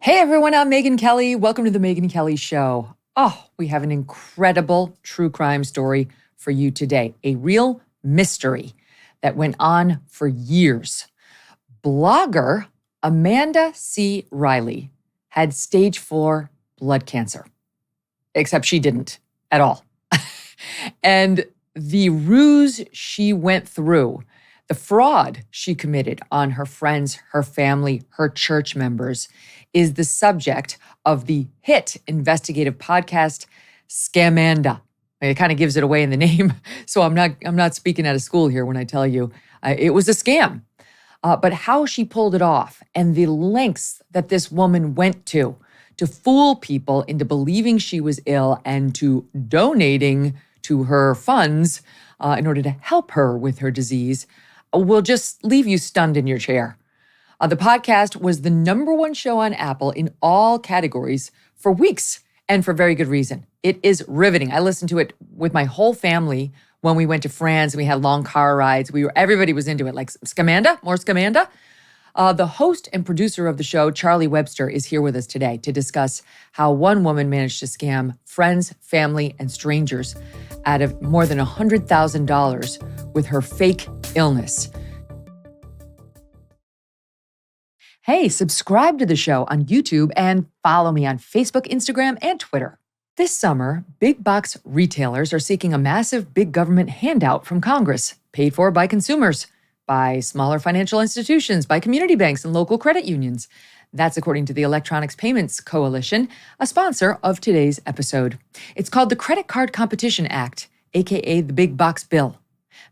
Hey everyone, I'm Megyn Kelly. Welcome to the Megyn Kelly Show. Oh, we have an incredible true crime story for you today. A real mystery that went on for years. Blogger Amanda C. Riley had stage 4 blood cancer, except she didn't at all. And the ruse she went through, the fraud she committed on her friends, her family, her church members, is the subject of the hit investigative podcast, Scamanda. It kind of gives it away in the name, so I'm not speaking out of school here when I tell you it was a scam. But how she pulled it off and the lengths that this woman went to fool people into believing she was ill and to donating to her funds in order to help her with her disease will just leave you stunned in your chair. The podcast was the #1 show on Apple in all categories for weeks, and for very good reason. It is riveting. I listened to it with my whole family when we went to France and we had long car rides. Everybody was into it, like Scamanda, more Scamanda. The host and producer of the show, Charlie Webster, is here with us today to discuss how one woman managed to scam friends, family, and strangers out of more than $100,000 with her fake illness. Hey, subscribe to the show on YouTube and follow me on Facebook, Instagram, and Twitter. This summer, big box retailers are seeking a massive big government handout from Congress, paid for by consumers, by smaller financial institutions, by community banks and local credit unions. That's according to the Electronics Payments Coalition, a sponsor of today's episode. It's called the Credit Card Competition Act, aka the Big Box Bill.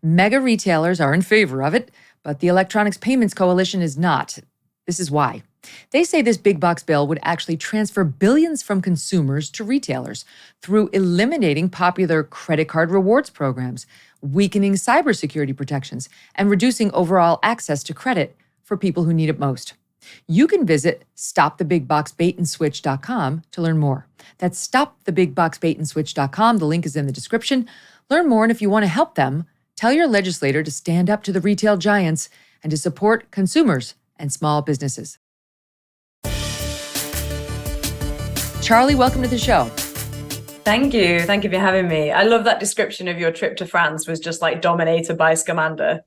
Mega retailers are in favor of it, but the Electronics Payments Coalition is not. This is why. They say this big box bill would actually transfer billions from consumers to retailers through eliminating popular credit card rewards programs, weakening cybersecurity protections, and reducing overall access to credit for people who need it most. You can visit stopthebigboxbaitandswitch.com to learn more. That's stopthebigboxbaitandswitch.com. The link is in the description. Learn more, and if you want to help them, tell your legislator to stand up to the retail giants and to support consumers and small businesses. Charlie, welcome to the show. Thank you. Thank you for having me. I love that description of your trip to France was just like dominated by Scamanda.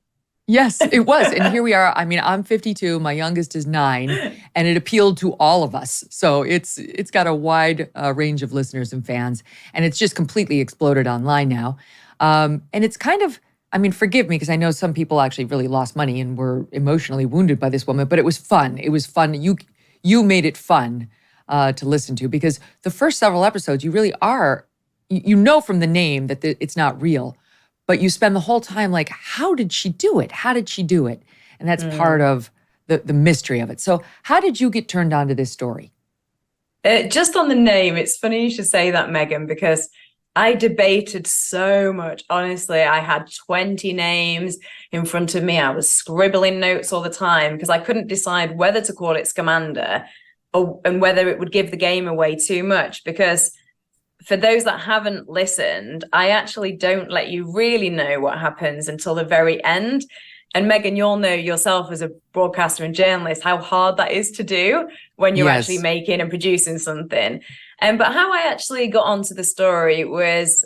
Yes, it was. And here we are. I mean, I'm 52, my youngest is 9, and it appealed to all of us. So it's got a wide range of listeners and fans, and it's just completely exploded online now. And it's kind of, I mean, forgive me, because I know some people actually really lost money and were emotionally wounded by this woman, but it was fun. It was fun. You made it fun to listen to, because the first several episodes, you really are, you know from the name that it's not real, but you spend the whole time like, how did she do it? How did she do it? And that's part of the mystery of it. So how did you get turned on to this story? Just on the name, it's funny you should say that, Megyn, because I debated so much. Honestly, I had 20 names in front of me. I was scribbling notes all the time because I couldn't decide whether to call it Scamanda and whether it would give the game away too much. Because for those that haven't listened, I actually don't let you really know what happens until the very end. And Megyn, you'll know yourself as a broadcaster and journalist how hard that is to do when you're actually making and producing something. But how I actually got onto the story was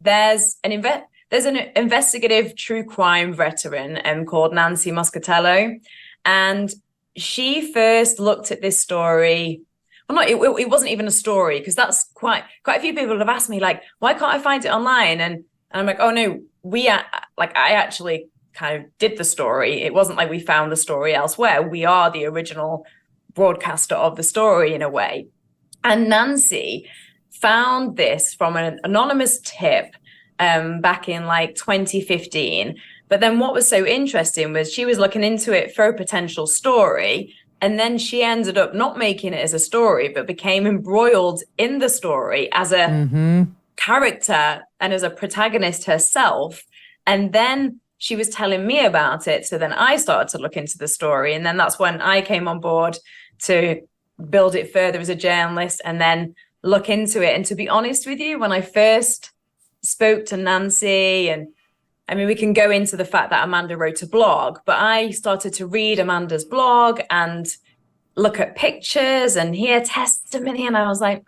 there's an investigative true crime veteran called Nancy Moscatello, and she first looked at this story. Well, it wasn't even a story, because that's quite a few people have asked me, like, why can't I find it online? And I'm like, oh no, I actually kind of did the story. It wasn't like we found the story elsewhere. We are the original broadcaster of the story in a way. And Nancy found this from an anonymous tip back in like 2015. But then what was so interesting was she was looking into it for a potential story. And then she ended up not making it as a story, but became embroiled in the story as a character and as a protagonist herself. And then she was telling me about it. So then I started to look into the story. And then that's when I came on board to build it further as a journalist and then look into it. And to be honest with you, when I first spoke to Nancy, and I mean, we can go into the fact that Amanda wrote a blog, but I started to read Amanda's blog and look at pictures and hear testimony. And I was like,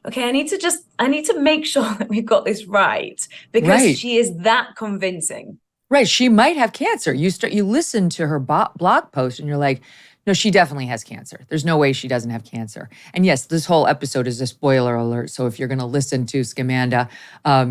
okay, I need to make sure that we've got this right, because she is that convincing. Right. She might have cancer. You listen to her blog post and you're like, no, she definitely has cancer. There's no way she doesn't have cancer. And yes, this whole episode is a spoiler alert. So if you're going to listen to Scamanda,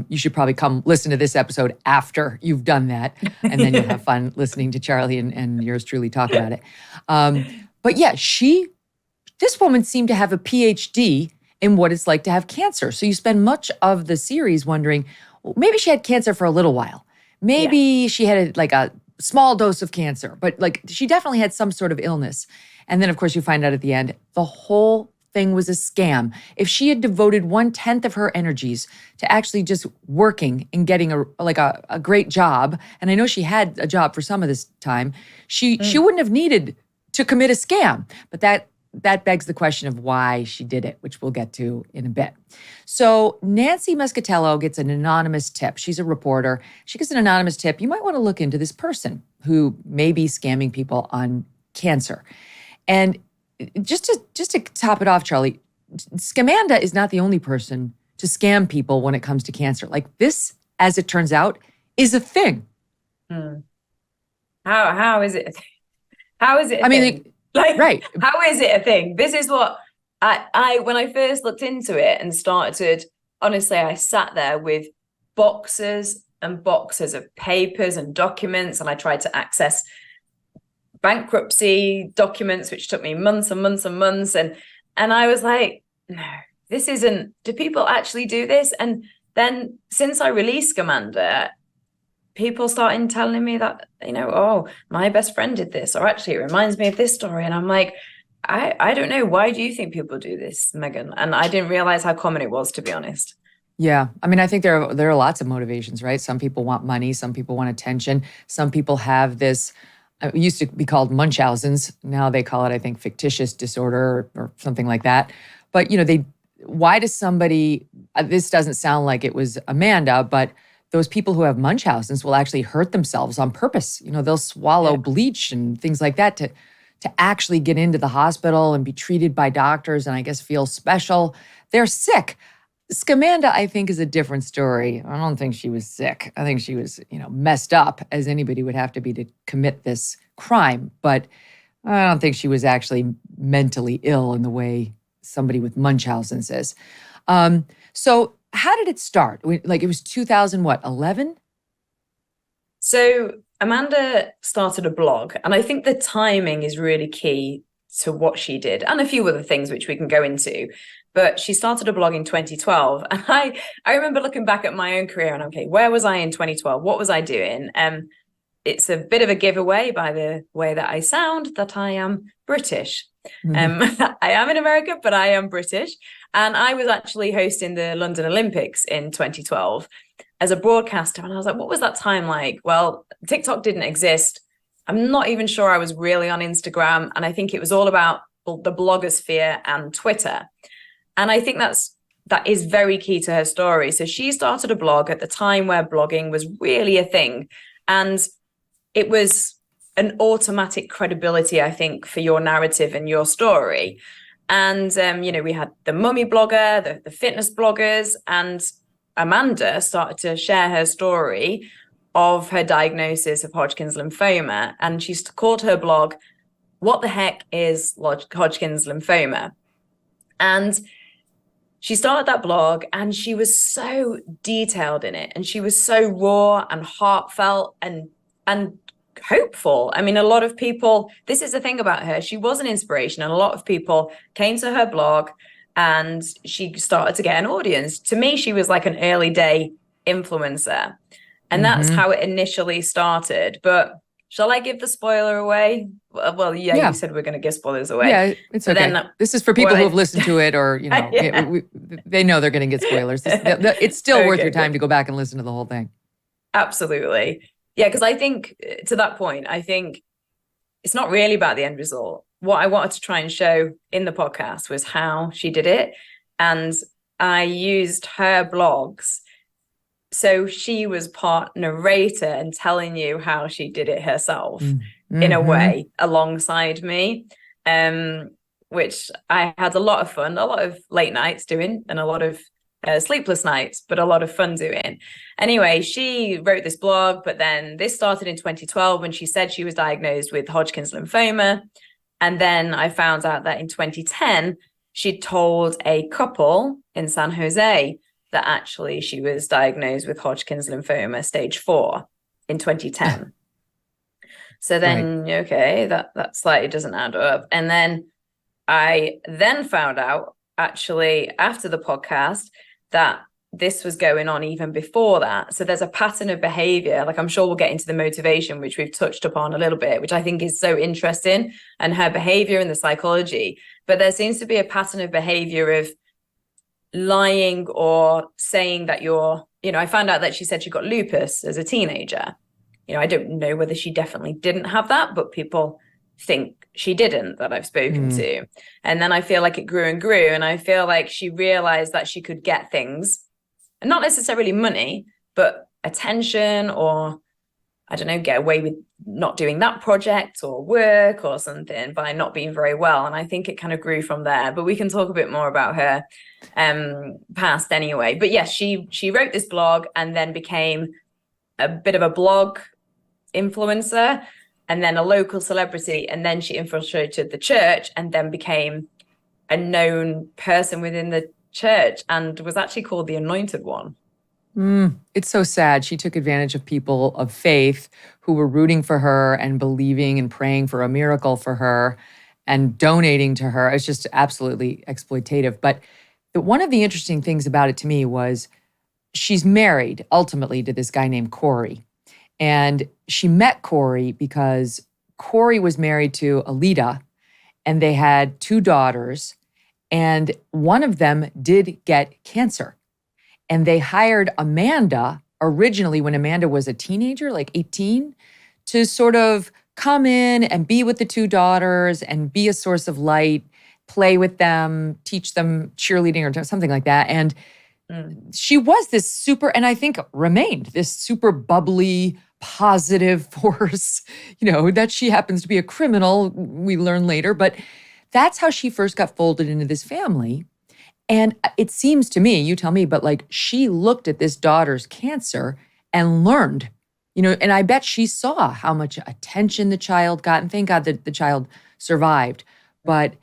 you should probably come listen to this episode after you've done that. And then you'll have fun listening to Charlie and yours truly talk about it. But yeah, this woman seemed to have a PhD in what it's like to have cancer. So you spend much of the series wondering, well, maybe she had cancer for a little while. Maybe she had a small dose of cancer, but she definitely had some sort of illness. And then, of course, you find out at the end, the whole thing was a scam. If she had devoted 1/10 of her energies to actually just working and getting a great job, and I know she had a job for some of this time, she wouldn't have needed to commit a scam. But that begs the question of why she did it, which we'll get to in a bit. So Nancy Muscatello gets an anonymous tip. She's a reporter. She gets an anonymous tip. You might want to look into this person who may be scamming people on cancer. And just to top it off, Charlie, Scamanda is not the only person to scam people when it comes to cancer. This, as it turns out, is a thing. How is it? How is it? Right. How is it a thing? This is what I when I first looked into it and started, honestly, I sat there with boxes and boxes of papers and documents, and I tried to access bankruptcy documents, which took me months and months and months. And I was like, no, this isn't, do people actually do this? And then since I released Scamanda, people started telling me that, oh, my best friend did this, or actually it reminds me of this story. And I'm like, I don't know. Why do you think people do this, Megyn? And I didn't realize how common it was, to be honest. Yeah. I mean, I think there are lots of motivations, right? Some people want money. Some people want attention. Some people have this, it used to be called Munchausen's. Now they call it, I think, fictitious disorder or something like that. But, why does somebody, this doesn't sound like it was Amanda, but those people who have Munchausen's will actually hurt themselves on purpose. They'll swallow bleach and things like that to actually get into the hospital and be treated by doctors and I guess feel special. They're sick. Scamanda, I think, is a different story. I don't think she was sick. I think she was, messed up, as anybody would have to be to commit this crime. But I don't think she was actually mentally ill in the way somebody with Munchausen's is. So how did it start? It was 2011? So Amanda started a blog, and I think the timing is really key to what she did, and a few other things which we can go into. But she started a blog in 2012, and I remember looking back at my own career and, okay, where was I in 2012? What was I doing? It's a bit of a giveaway by the way that I sound that I am British. I am in America, but I am British. And I was actually hosting the London Olympics in 2012 as a broadcaster. And I was like, what was that time like? Well, TikTok didn't exist. I'm not even sure I was really on Instagram. And I think it was all about the blogosphere and Twitter. And I think that is very key to her story. So she started a blog at the time where blogging was really a thing. And it was an automatic credibility, I think, for your narrative and your story. And, we had the mummy blogger, the fitness bloggers, and Amanda started to share her story of her diagnosis of Hodgkin's lymphoma. And she called her blog, "What the Heck is Hodgkin's Lymphoma?" And she started that blog, and she was so detailed in it, and she was so raw and heartfelt and hopeful. I mean, a lot of people, this is the thing about her, she was an inspiration, and a lot of people came to her blog and she started to get an audience. To me, she was like an early day influencer, and that's how it initially started. But shall I give the spoiler away? Well, yeah. You said we're going to give spoilers away. Yeah, it's okay. Then, this is for people who have listened to it, or they know they're going to get spoilers. It's still worth your time to go back and listen to the whole thing. Absolutely. Yeah, because I think to that point, I think it's not really about the end result. What I wanted to try and show in the podcast was how she did it. And I used her blogs. So she was part narrator and telling you how she did it herself. in a Mm-hmm. way alongside me, which I had a lot of fun, a lot of late nights doing, and a lot of sleepless nights, but a lot of fun doing. Anyway, she wrote this blog, but then this started in 2012 when she said she was diagnosed with Hodgkin's lymphoma. And then I found out that in 2010, she told a couple in San Jose that actually she was diagnosed with Hodgkin's lymphoma stage 4 in 2010. So then, right. Okay, that slightly doesn't add up. And then I then found out, actually, after the podcast, that this was going on even before that. So there's a pattern of behavior. Like, I'm sure we'll get into the motivation, which we've touched upon a little bit, which I think is so interesting, and her behavior and the psychology. But there seems to be a pattern of behavior of lying or saying that I found out that she said she got lupus as a teenager. I don't know whether she definitely didn't have that, but people think she didn't, that I've spoken to. And then I feel like it grew and grew. And I feel like she realized that she could get things, and not necessarily money, but attention, or I don't know, get away with not doing that project or work or something by not being very well. And I think it kind of grew from there, but we can talk a bit more about her past anyway. But yes, she wrote this blog and then became a bit of a blog influencer, and then a local celebrity, and then she infiltrated the church and then became a person within the church and was actually called the Anointed One. It's so sad. She took advantage of people of faith who were rooting for her and believing and praying for a miracle for her and donating to her. It's just absolutely exploitative. But one of the interesting things about it to me was she's married ultimately to this guy named Corey. And she met Corey because Corey was married to Alita, and they had 2 daughters, and one of them did get cancer. And they hired Amanda originally when Amanda was a teenager, like 18, to sort of come in and be with the 2 daughters and be a source of light, play with them, teach them cheerleading or something like that. And she was this super, and I think remained this super bubbly, positive force, that she happens to be a criminal, we learn later. But that's how she first got folded into this family. And it seems to me, you tell me, but like she looked at this daughter's cancer and learned, and I bet she saw how much attention the child got. And thank God that the child survived. But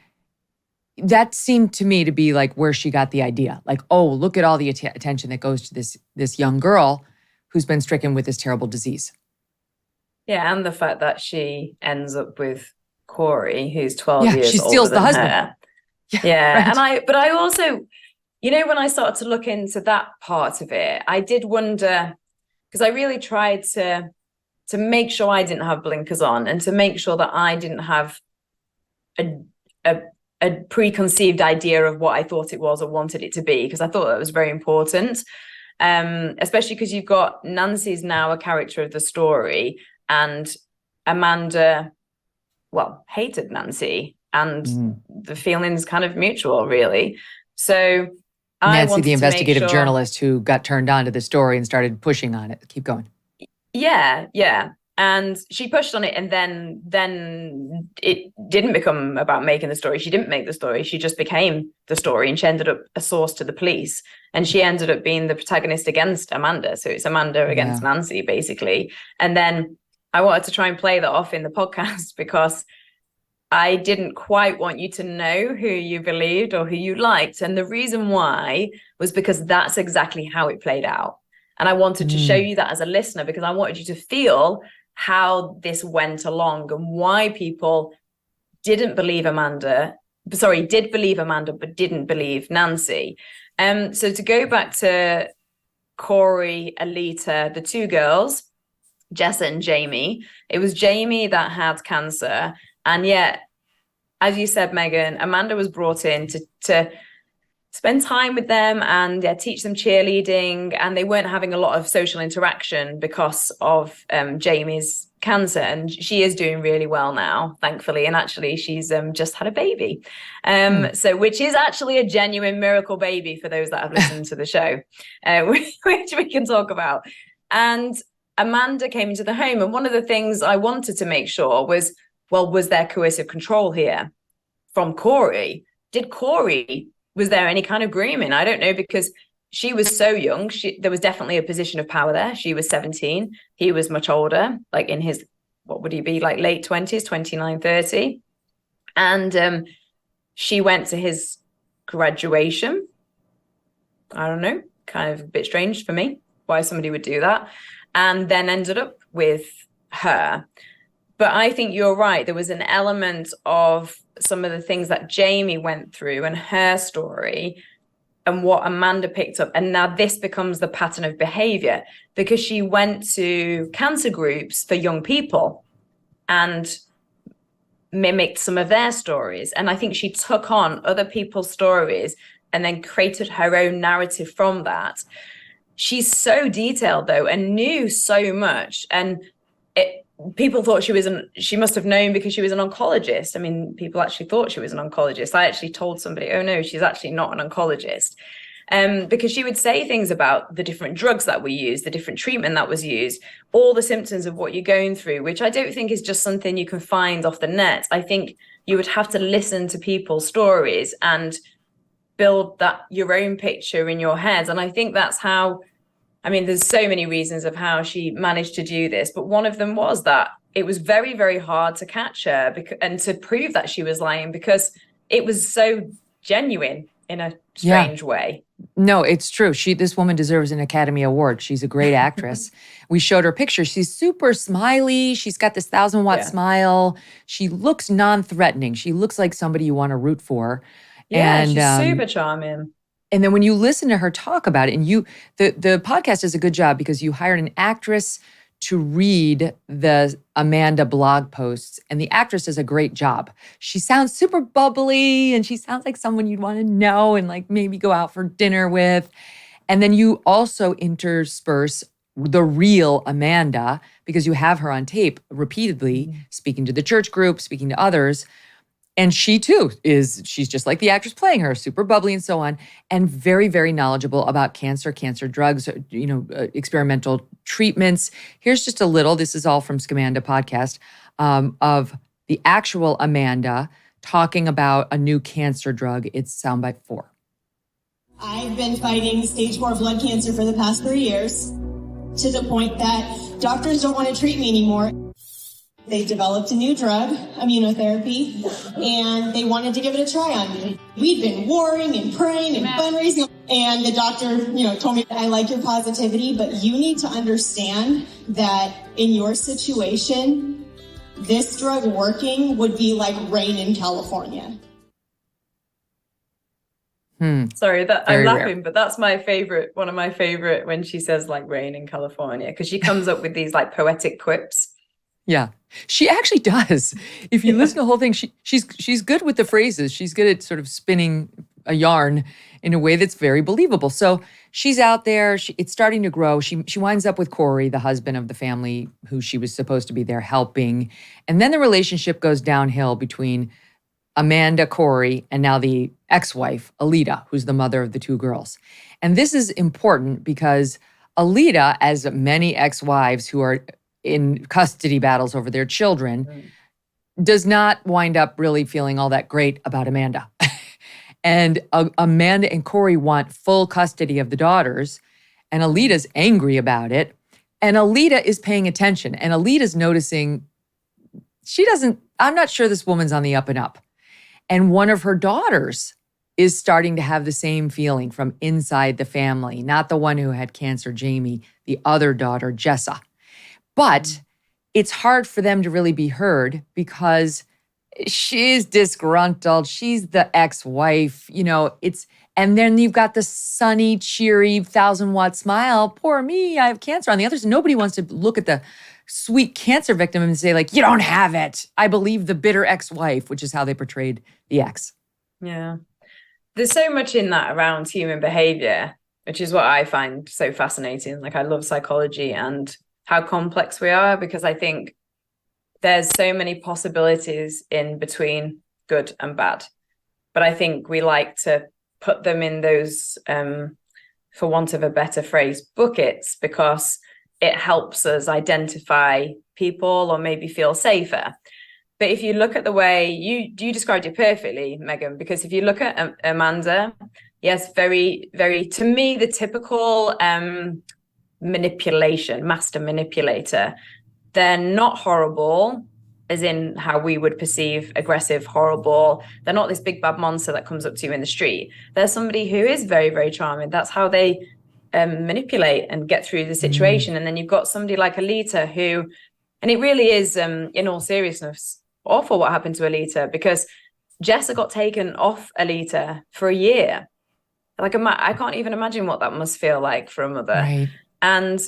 that seemed to me to be like where she got the idea. Like, oh, look at all the attention that goes to this young girl who's been stricken with this terrible disease. Yeah, and the fact that she ends up with Corey, who's 12 years older. She steals the husband. Her. Yeah. Right. But I also, when I started to look into that part of it, I did wonder, because I really tried to make sure I didn't have blinkers on, and to make sure that I didn't have a preconceived idea of what I thought it was or wanted it to be, because I thought that was very important, especially because you've got Nancy's now a character of the story, and Amanda, hated Nancy, and the feeling's kind of mutual, really. So Nancy, the investigative journalist who got turned on to the story and started pushing on it. Keep going. Yeah. And she pushed on it, and then it didn't become about making the story. She didn't make the story. She just became the story, and she ended up a source to the police. And she ended up being the protagonist against Amanda. So it's Amanda against Nancy, basically. And then I wanted to try and play that off in the podcast because I didn't quite want you to know who you believed or who you liked. And the reason why was because that's exactly how it played out. And I wanted to show you that as a listener, because I wanted you to feel how this went along and why people did believe Amanda, but didn't believe Nancy. So to go back to Corey, Alita, the 2 girls, Jessa and Jamie, it was Jamie that had cancer. And yet, as you said, Megyn, Amanda was brought in to spend time with them and teach them cheerleading, and they weren't having a lot of social interaction because of Jamie's cancer, and she is doing really well now, thankfully, and actually she's just had a baby, so which is actually a genuine miracle baby for those that have listened to the show, which we can talk about. And Amanda came into the home. And one of the things I wanted to make sure was, well, was there coercive control here from Corey? Was there any kind of grooming? I don't know, because she was so young. There was definitely a position of power there. She was 17. He was much older, like in his, what would he be, like late 20s, 29, 30. And she went to his graduation. I don't know, kind of a bit strange for me why somebody would do that. And then ended up with her. But I think you're right. There was an element of some of the things that Jamie went through and her story and what Amanda picked up. And now this becomes the pattern of behavior, because she went to cancer groups for young people and mimicked some of their stories. And I think she took on other people's stories and then created her own narrative from that. She's so detailed, though, and knew so much. And people thought she must have known because she was an oncologist. I mean, people actually thought she was an oncologist. I actually told somebody, oh no, she's actually not an oncologist. Because she would say things about the different drugs that were used, the different treatment that was used, all the symptoms of what you're going through, which I don't think is just something you can find off the net. I think you would have to listen to people's stories and build that your own picture in your head. And I think that's how, I mean, there's so many reasons of how she managed to do this, but one of them was that it was very, very hard to catch her and to prove that she was lying, because it was so genuine in a strange way. No, it's true. This woman deserves an Academy Award. She's a great actress. We showed her picture. She's super smiley. She's got this 1,000-watt smile. She looks non-threatening. She looks like somebody you want to root for. Yeah, and she's super charming. And then when you listen to her talk about it, and the podcast does a good job because you hired an actress to read the Amanda blog posts, and the actress does a great job. She sounds super bubbly, and she sounds like someone you'd want to know and like maybe go out for dinner with. And then you also intersperse the real Amanda, because you have her on tape repeatedly speaking to the church group, speaking to others. And she too she's just like the actress playing her, super bubbly and so on, and very, very knowledgeable about cancer drugs, experimental treatments. Here's just a little, this is all from Scamanda podcast, of the actual Amanda talking about a new cancer drug. It's soundbite 4. I've been fighting stage 4 blood cancer for the past 3 years, to the point that doctors don't want to treat me anymore. They developed a new drug, immunotherapy, and they wanted to give it a try on me. We'd been warring and praying and fundraising, and the doctor, told me, I like your positivity, but you need to understand that in your situation, this drug working would be like rain in California. Sorry, I'm laughing, but that's my favorite, one of my favorite, when she says like rain in California, because she comes up with these like poetic quips. Yeah, she actually does. If you listen to the whole thing, she's good with the phrases. She's good at sort of spinning a yarn in a way that's very believable. So she's out there. It's starting to grow. She winds up with Corey, the husband of the family, who she was supposed to be there helping. And then the relationship goes downhill between Amanda, Corey, and now the ex-wife, Alita, who's the mother of the 2 girls. And this is important because Alita, as many ex-wives who are in custody battles over their children, does not wind up really feeling all that great about Amanda. And Amanda and Corey want full custody of the daughters, and Alita's angry about it. And Alita is paying attention, and Alita's noticing I'm not sure this woman's on the up and up. And one of her daughters is starting to have the same feeling from inside the family, not the one who had cancer, Jamie, the other daughter, Jessa. But it's hard for them to really be heard because she's disgruntled. She's the ex-wife, and then you've got the sunny, cheery, 1,000-watt smile. Poor me, I have cancer. On the other side, nobody wants to look at the sweet cancer victim and say like, you don't have it. I believe the bitter ex-wife, which is how they portrayed the ex. Yeah. There's so much in that around human behavior, which is what I find so fascinating. Like, I love psychology and how complex we are, because I think there's so many possibilities in between good and bad. But I think we like to put them in those, for want of a better phrase, buckets, because it helps us identify people or maybe feel safer. But if you look at the way you described it perfectly, Megyn, because if you look at Amanda, yes, very, very, to me, the typical master manipulator. They're not horrible, as in how we would perceive aggressive, horrible. They're not this big bad monster that comes up to you in the street. They're somebody who is very, very charming. That's how they manipulate and get through the situation. And then you've got somebody like Alita who, and it really is, in all seriousness, awful what happened to Alita, because Jessa got taken off Alita for a year. Like, I can't even imagine what that must feel like for a mother. Right. And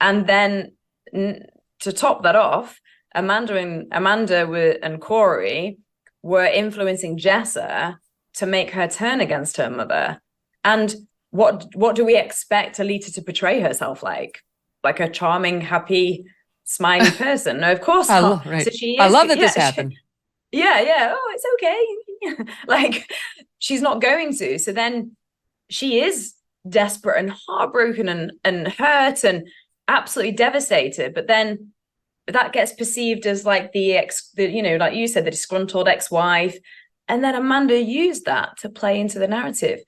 then to top that off, Amanda and Corey were influencing Jessa to make her turn against her mother. And what do we expect Alita to portray herself like? Like a charming, happy, smiley person? No, of course not. Right. So she is, I love that this happened. Yeah. Oh, it's okay. Like, she's not going to. So then she is desperate and heartbroken and hurt and absolutely devastated. But then that gets perceived as like the like you said, the disgruntled ex-wife. And then Amanda used that to play into the narrative.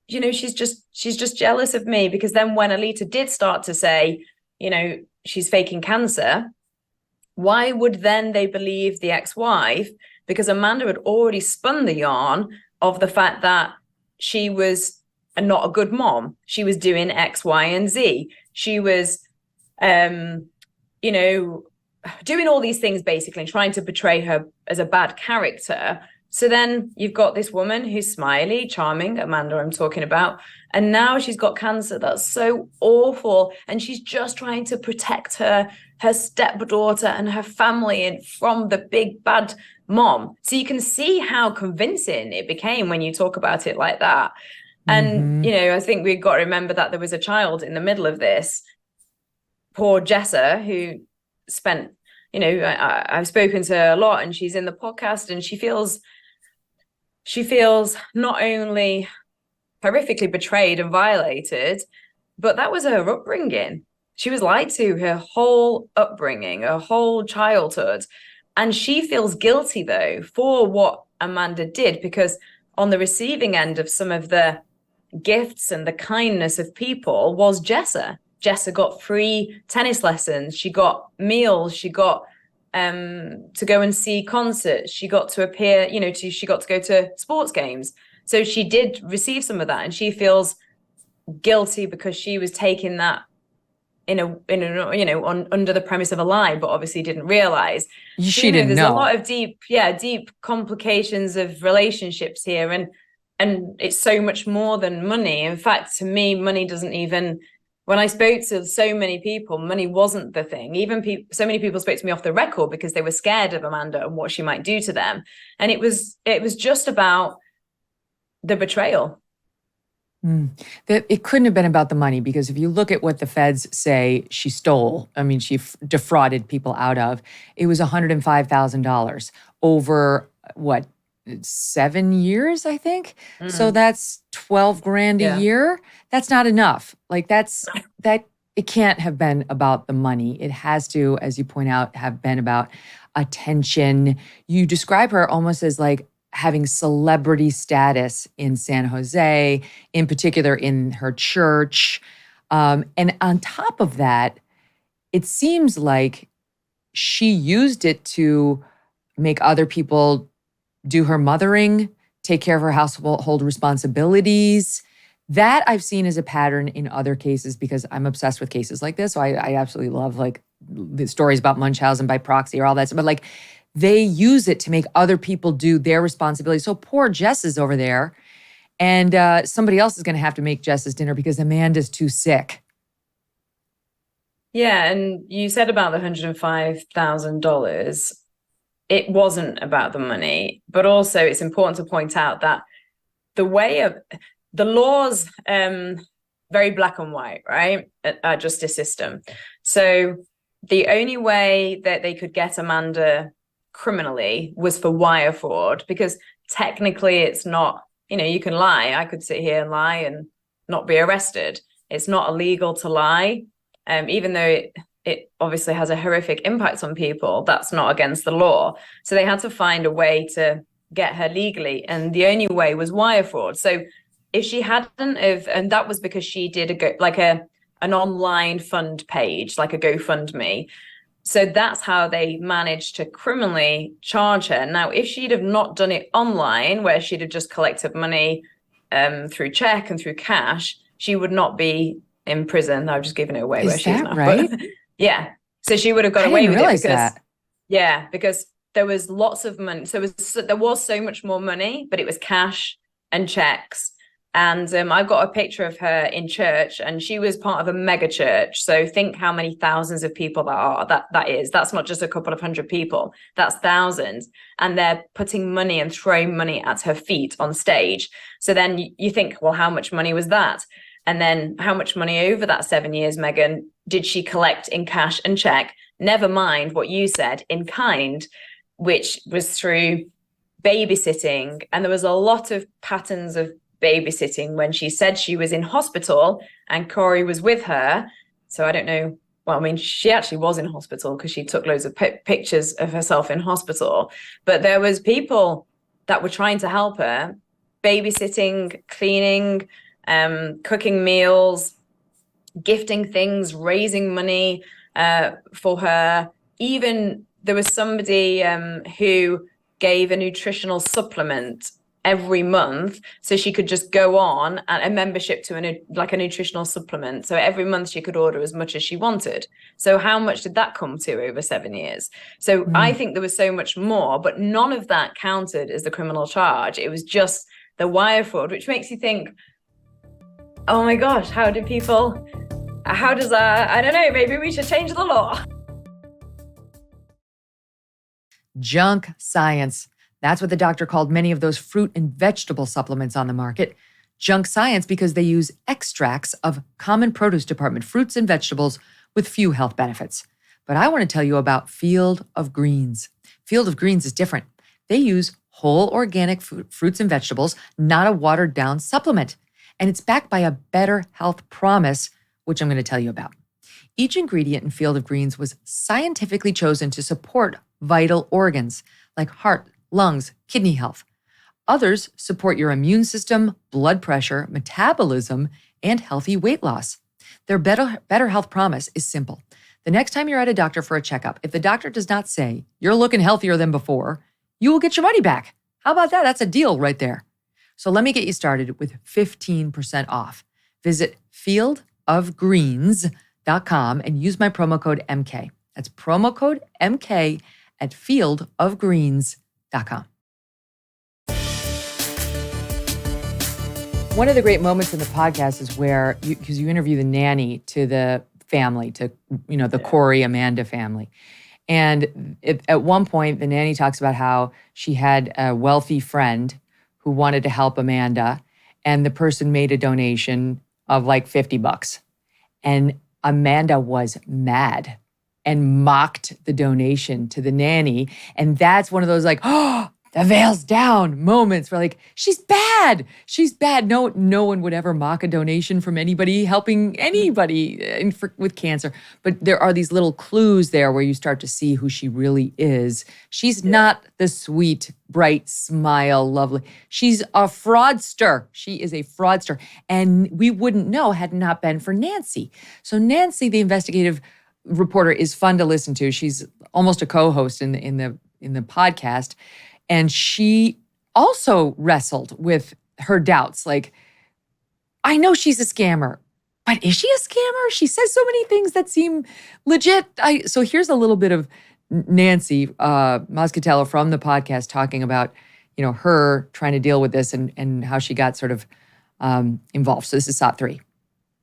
You know, she's just jealous of me, because then when Alita did start to say, you know, she's faking cancer, why would then they believe the ex-wife? Because Amanda had already spun the yarn of the fact that she was not a good mom. She was doing X, Y, and Z. She was, you know, doing all these things basically, and trying to portray her as a bad character. So then you've got this woman who's smiley, charming, Amanda I'm talking about, and now she's got cancer. That's so awful. And she's just trying to protect her stepdaughter and her family from the big bad mom. So you can see how convincing it became when you talk about it like that. And, you know, I think we've got to remember that there was a child in the middle of this. Poor Jessa, who spent, you know, I've spoken to her a lot, and she's in the podcast, and she feels not only horrifically betrayed and violated, but that was her upbringing. She was lied to her whole upbringing, her whole childhood. And she feels guilty, though, for what Amanda did, because on the receiving end of some of the gifts and the kindness of people was Jessa. Jessa got free tennis lessons. She got meals. She got to go and see concerts. She got to appear, you know, she got to go to sports games. So she did receive some of that, and she feels guilty because she was taking that in a you know, under the premise of a lie, but obviously didn't realize. She didn't know. There's a lot of deep complications of relationships here, and it's so much more than money. In fact, to me, money doesn't even. When I spoke to so many people, money wasn't the thing. Even so many people spoke to me off the record because they were scared of Amanda and what she might do to them. And it was just about the betrayal. It couldn't have been about the money, because if you look at what the feds say she stole, I mean, she defrauded people out of, it was $105,000 over what, 7 years, I think. So that's 12 grand a year. That's not enough. Like that it can't have been about the money. It has to, as you point out, have been about attention. You describe her almost as like having celebrity status in San Jose, in particular in her church. And on top of that, it seems like she used it to make other people do her mothering, take care of her household responsibilities. That I've seen as a pattern in other cases, because I'm obsessed with cases like this. So I absolutely love like the stories about Munchausen by proxy or all that stuff. But like they use it to make other people do their responsibilities. So poor Jess is over there, and somebody else is going to have to make Jess's dinner because Amanda's too sick. Yeah, and you said about the $105,000. It wasn't about the money, but also it's important to point out that the way of the laws, very black and white, right? Our justice system. So the only way that they could get Amanda criminally was for wire fraud, because technically it's not, you know, you can lie. I could sit here and lie and not be arrested. It's not illegal to lie. Even though it obviously has a horrific impact on people. That's not against the law. So they had to find a way to get her legally. And the only way was wire fraud. So if she hadn't have, and that was because she did an online fund page, like a GoFundMe. So that's how they managed to criminally charge her. Now, if she'd have not done it online, where she'd have just collected money through check and through cash, she would not be in prison. I've just given it away where she is now. Right? But, yeah. So she would have got away with it because there was lots of money. So there was so much more money, but it was cash and checks. And I've got a picture of her in church, and she was part of a mega church. So think how many thousands of people that is. That's not just a couple of hundred people. That's thousands. And they're putting money and throwing money at her feet on stage. So then you think, well, how much money was that? And then how much money over that 7 years, Megyn, did she collect in cash and check? Never mind what you said, in kind, which was through babysitting. And there was a lot of patterns of babysitting when she said she was in hospital and Corey was with her. So I don't know. Well, I mean, she actually was in hospital because she took loads of pictures of herself in hospital. But there was people that were trying to help her, babysitting, cleaning, cooking meals, gifting things, raising money for her. Even there was somebody who gave a nutritional supplement every month, so she could just go on and a membership to a nutritional supplement. So every month she could order as much as she wanted. So how much did that come to over 7 years? So I think there was so much more, but none of that counted as the criminal charge. It was just the wire fraud, which makes you think, oh my gosh, how does that, I don't know, maybe we should change the law. Junk science. That's what the doctor called many of those fruit and vegetable supplements on the market. Junk science because they use extracts of common produce department fruits and vegetables with few health benefits. But I want to tell you about Field of Greens. Field of Greens is different. They use whole organic fruits and vegetables, not a watered down supplement. And it's backed by a better health promise, which I'm going to tell you about. Each ingredient in Field of Greens was scientifically chosen to support vital organs like heart, lungs, kidney health. Others support your immune system, blood pressure, metabolism, and healthy weight loss. Their better health promise is simple. The next time you're at a doctor for a checkup, if the doctor does not say you're looking healthier than before, you will get your money back. How about that? That's a deal right there. So let me get you started with 15% off. Visit fieldofgreens.com and use my promo code MK. That's promo code MK at fieldofgreens.com. One of the great moments in the podcast is where because you interview the nanny to the family, to the Corey Amanda family. And at one point, the nanny talks about how she had a wealthy friend who wanted to help Amanda, and the person made a donation of like $50. And Amanda was mad and mocked the donation to the nanny. And that's one of those like, oh, the veil's down moments where like, she's bad. She's bad. No one would ever mock a donation from anybody helping anybody with cancer. But there are these little clues there where you start to see who she really is. She's not the sweet, bright, smile, lovely. She's a fraudster. She is a fraudster. And we wouldn't know had it not been for Nancy. So Nancy, the investigative reporter, is fun to listen to. She's almost a co-host in the podcast. And she also wrestled with her doubts. Like, I know she's a scammer, but is she a scammer? She says so many things that seem legit. So here's a little bit of Nancy Moscatello from the podcast talking about, her trying to deal with this and how she got sort of involved. So this is SOT 3.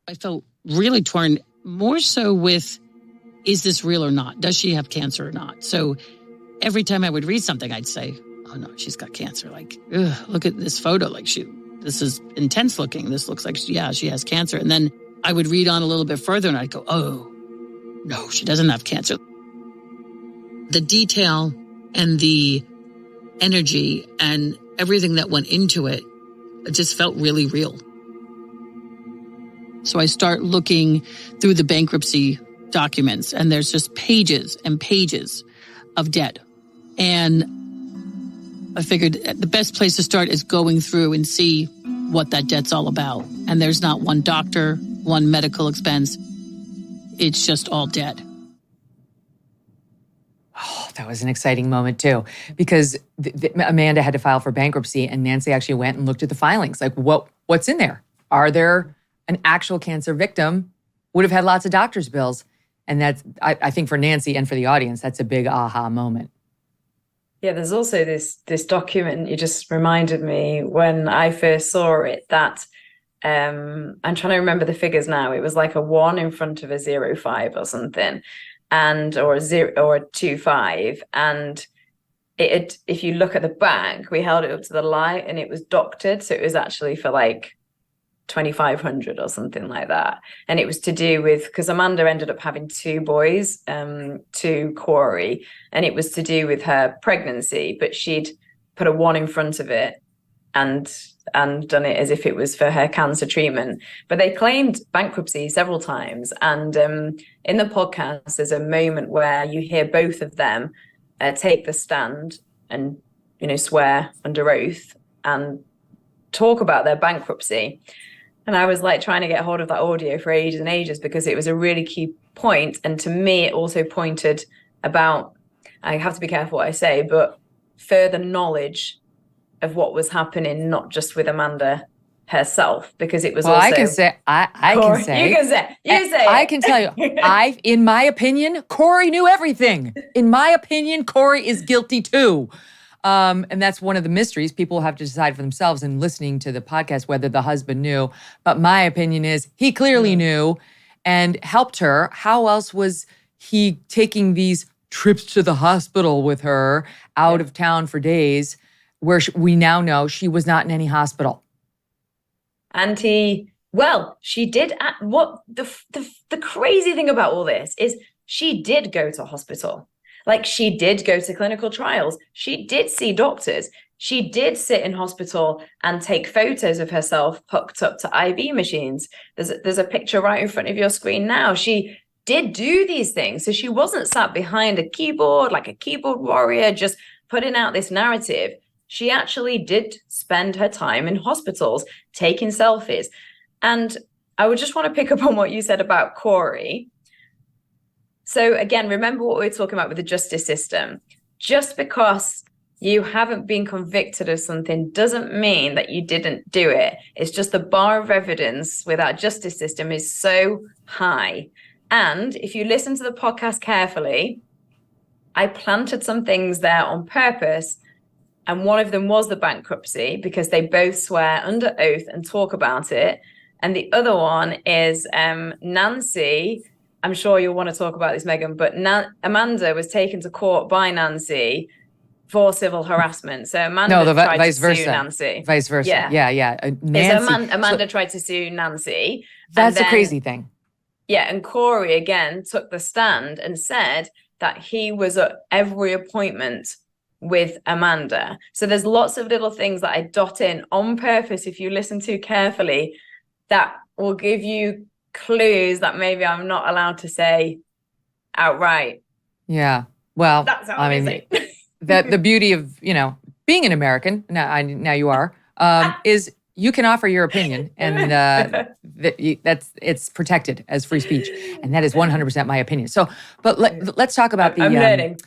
I felt really torn, more so with, is this real or not? Does she have cancer or not? So every time I would read something, I'd say, oh no, she's got cancer. Like, ugh, look at this photo. Like this is intense looking. This looks like, she has cancer. And then I would read on a little bit further and I'd go, oh no, she doesn't have cancer. The detail and the energy and everything that went into it just felt really real. So I start looking through the bankruptcy documents, and there's just pages and pages of debt. And I figured the best place to start is going through and see what that debt's all about. And there's not one doctor, one medical expense. It's just all debt. Oh, that was an exciting moment too, because Amanda had to file for bankruptcy, and Nancy actually went and looked at the filings. Like, what's in there? Are there an actual cancer victim? Would have had lots of doctor's bills. And that's, I think for Nancy and for the audience, that's a big aha moment. Yeah, there's also this document, you just reminded me when I first saw it, that I'm trying to remember the figures now. It was like a 1 in front of a 0.5 or something, or a 0 or a 2.5. And if you look at the back, we held it up to the light and it was doctored. So it was actually for like 2,500 or something like that. And it was to do with, because Amanda ended up having 2 boys to Corey, and it was to do with her pregnancy, but she'd put a 1 in front of it and done it as if it was for her cancer treatment. But they claimed bankruptcy several times. And in the podcast, there's a moment where you hear both of them take the stand and, swear under oath and talk about their bankruptcy. And I was like trying to get hold of that audio for ages and ages, because it was a really key point. And to me, it also pointed about, I have to be careful what I say, but further knowledge of what was happening, not just with Amanda herself, because it was also... I can say, I can say. You can say. I can tell you, in my opinion, Corey knew everything. In my opinion, Corey is guilty too. And that's one of the mysteries. People have to decide for themselves in listening to the podcast whether the husband knew. But my opinion is he clearly knew and helped her. How else was he taking these trips to the hospital with her out of town for days, where we now know she was not in any hospital? And she did. What the crazy thing about all this is she did go to hospital. Like, she did go to clinical trials. She did see doctors. She did sit in hospital and take photos of herself hooked up to IV machines. There's a picture right in front of your screen now. She did do these things. So she wasn't sat behind a keyboard like a keyboard warrior just putting out this narrative. She actually did spend her time in hospitals taking selfies. And I would just want to pick up on what you said about Corey. So again, remember what we were talking about with the justice system. Just because you haven't been convicted of something doesn't mean that you didn't do it. It's just the bar of evidence with our justice system is so high. And if you listen to the podcast carefully, I planted some things there on purpose. And one of them was the bankruptcy, because they both swear under oath and talk about it. And the other one is Nancy. I'm sure you'll want to talk about this, Megyn, but Amanda was taken to court by Nancy for civil harassment. So Amanda tried to sue Nancy. Vice versa. Yeah. Nancy, Amanda tried to sue Nancy. That's the crazy thing. Yeah, and Corey again took the stand and said that he was at every appointment with Amanda. So there's lots of little things that I dot in on purpose, if you listen to carefully, that will give you clues that maybe I'm not allowed to say outright. Yeah. Well, that's how I mean, the beauty of, being an American, now you are, is you can offer your opinion, and it's protected as free speech. And that is 100% my opinion. So, but let's talk about I'm learning.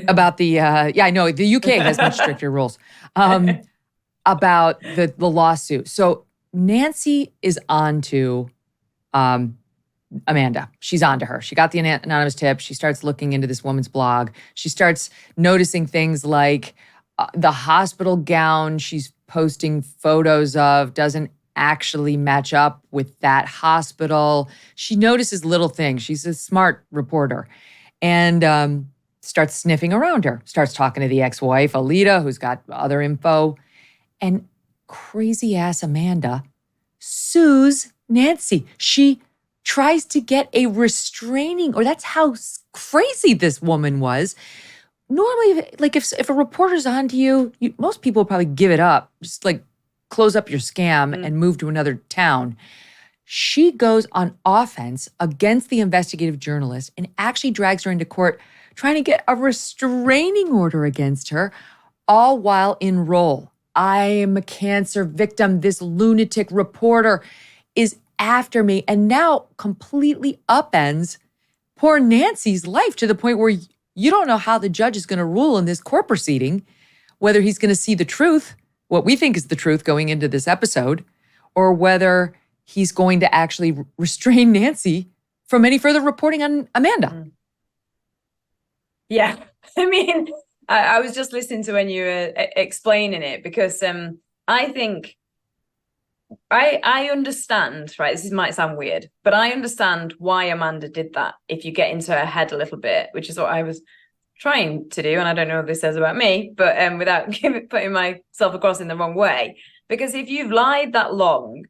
About the, I know the UK has much stricter rules, about the lawsuit. So Nancy is on to Amanda. She's on to her. She got the anonymous tip. She starts looking into this woman's blog. She starts noticing things like the hospital gown she's posting photos of doesn't actually match up with that hospital. She notices little things. She's a smart reporter, and starts sniffing around her. Starts talking to the ex-wife, Alita, who's got other info. And crazy ass Amanda sues Nancy. She tries to get a restraining order. That's how crazy this woman was. Normally, like if a reporter's on to you, most people would probably give it up, just like close up your scam and move to another town. she goes on offense against the investigative journalist and actually drags her into court, trying to get a restraining order against her, all while in role. I am a cancer victim. This lunatic reporter is after me, and now completely upends poor Nancy's life to the point where you don't know how the judge is going to rule in this court proceeding, whether he's going to see the truth, what we think is the truth going into this episode, or whether he's going to actually restrain Nancy from any further reporting on Amanda. Yeah. I mean, I was just listening to when you were explaining it, because I think I understand, right? This might sound weird, but I understand why Amanda did that if you get into her head a little bit, which is what I was trying to do. And I don't know what this says about me, but without putting myself across in the wrong way. Because if you've lied that long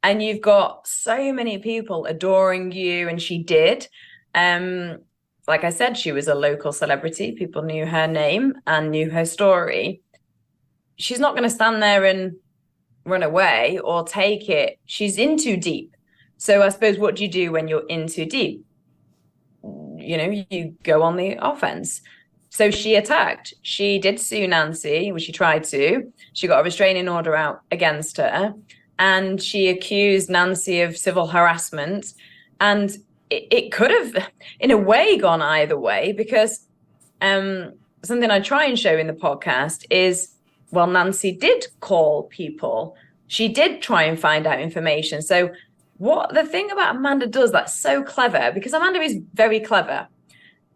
and you've got so many people adoring you, and she did, like I said, she was a local celebrity. People knew her name and knew her story. She's not going to stand there and run away or take it. She's in too deep. So I suppose, what do you do when you're in too deep? You go on the offense. So she attacked. She did sue Nancy, which she tried to. She got a restraining order out against her, and she accused Nancy of civil harassment. And it could have, in a way, gone either way, because something I try and show in the podcast is, well, Nancy did call people. She did try and find out information. So what the thing about Amanda does that's so clever, because Amanda is very clever,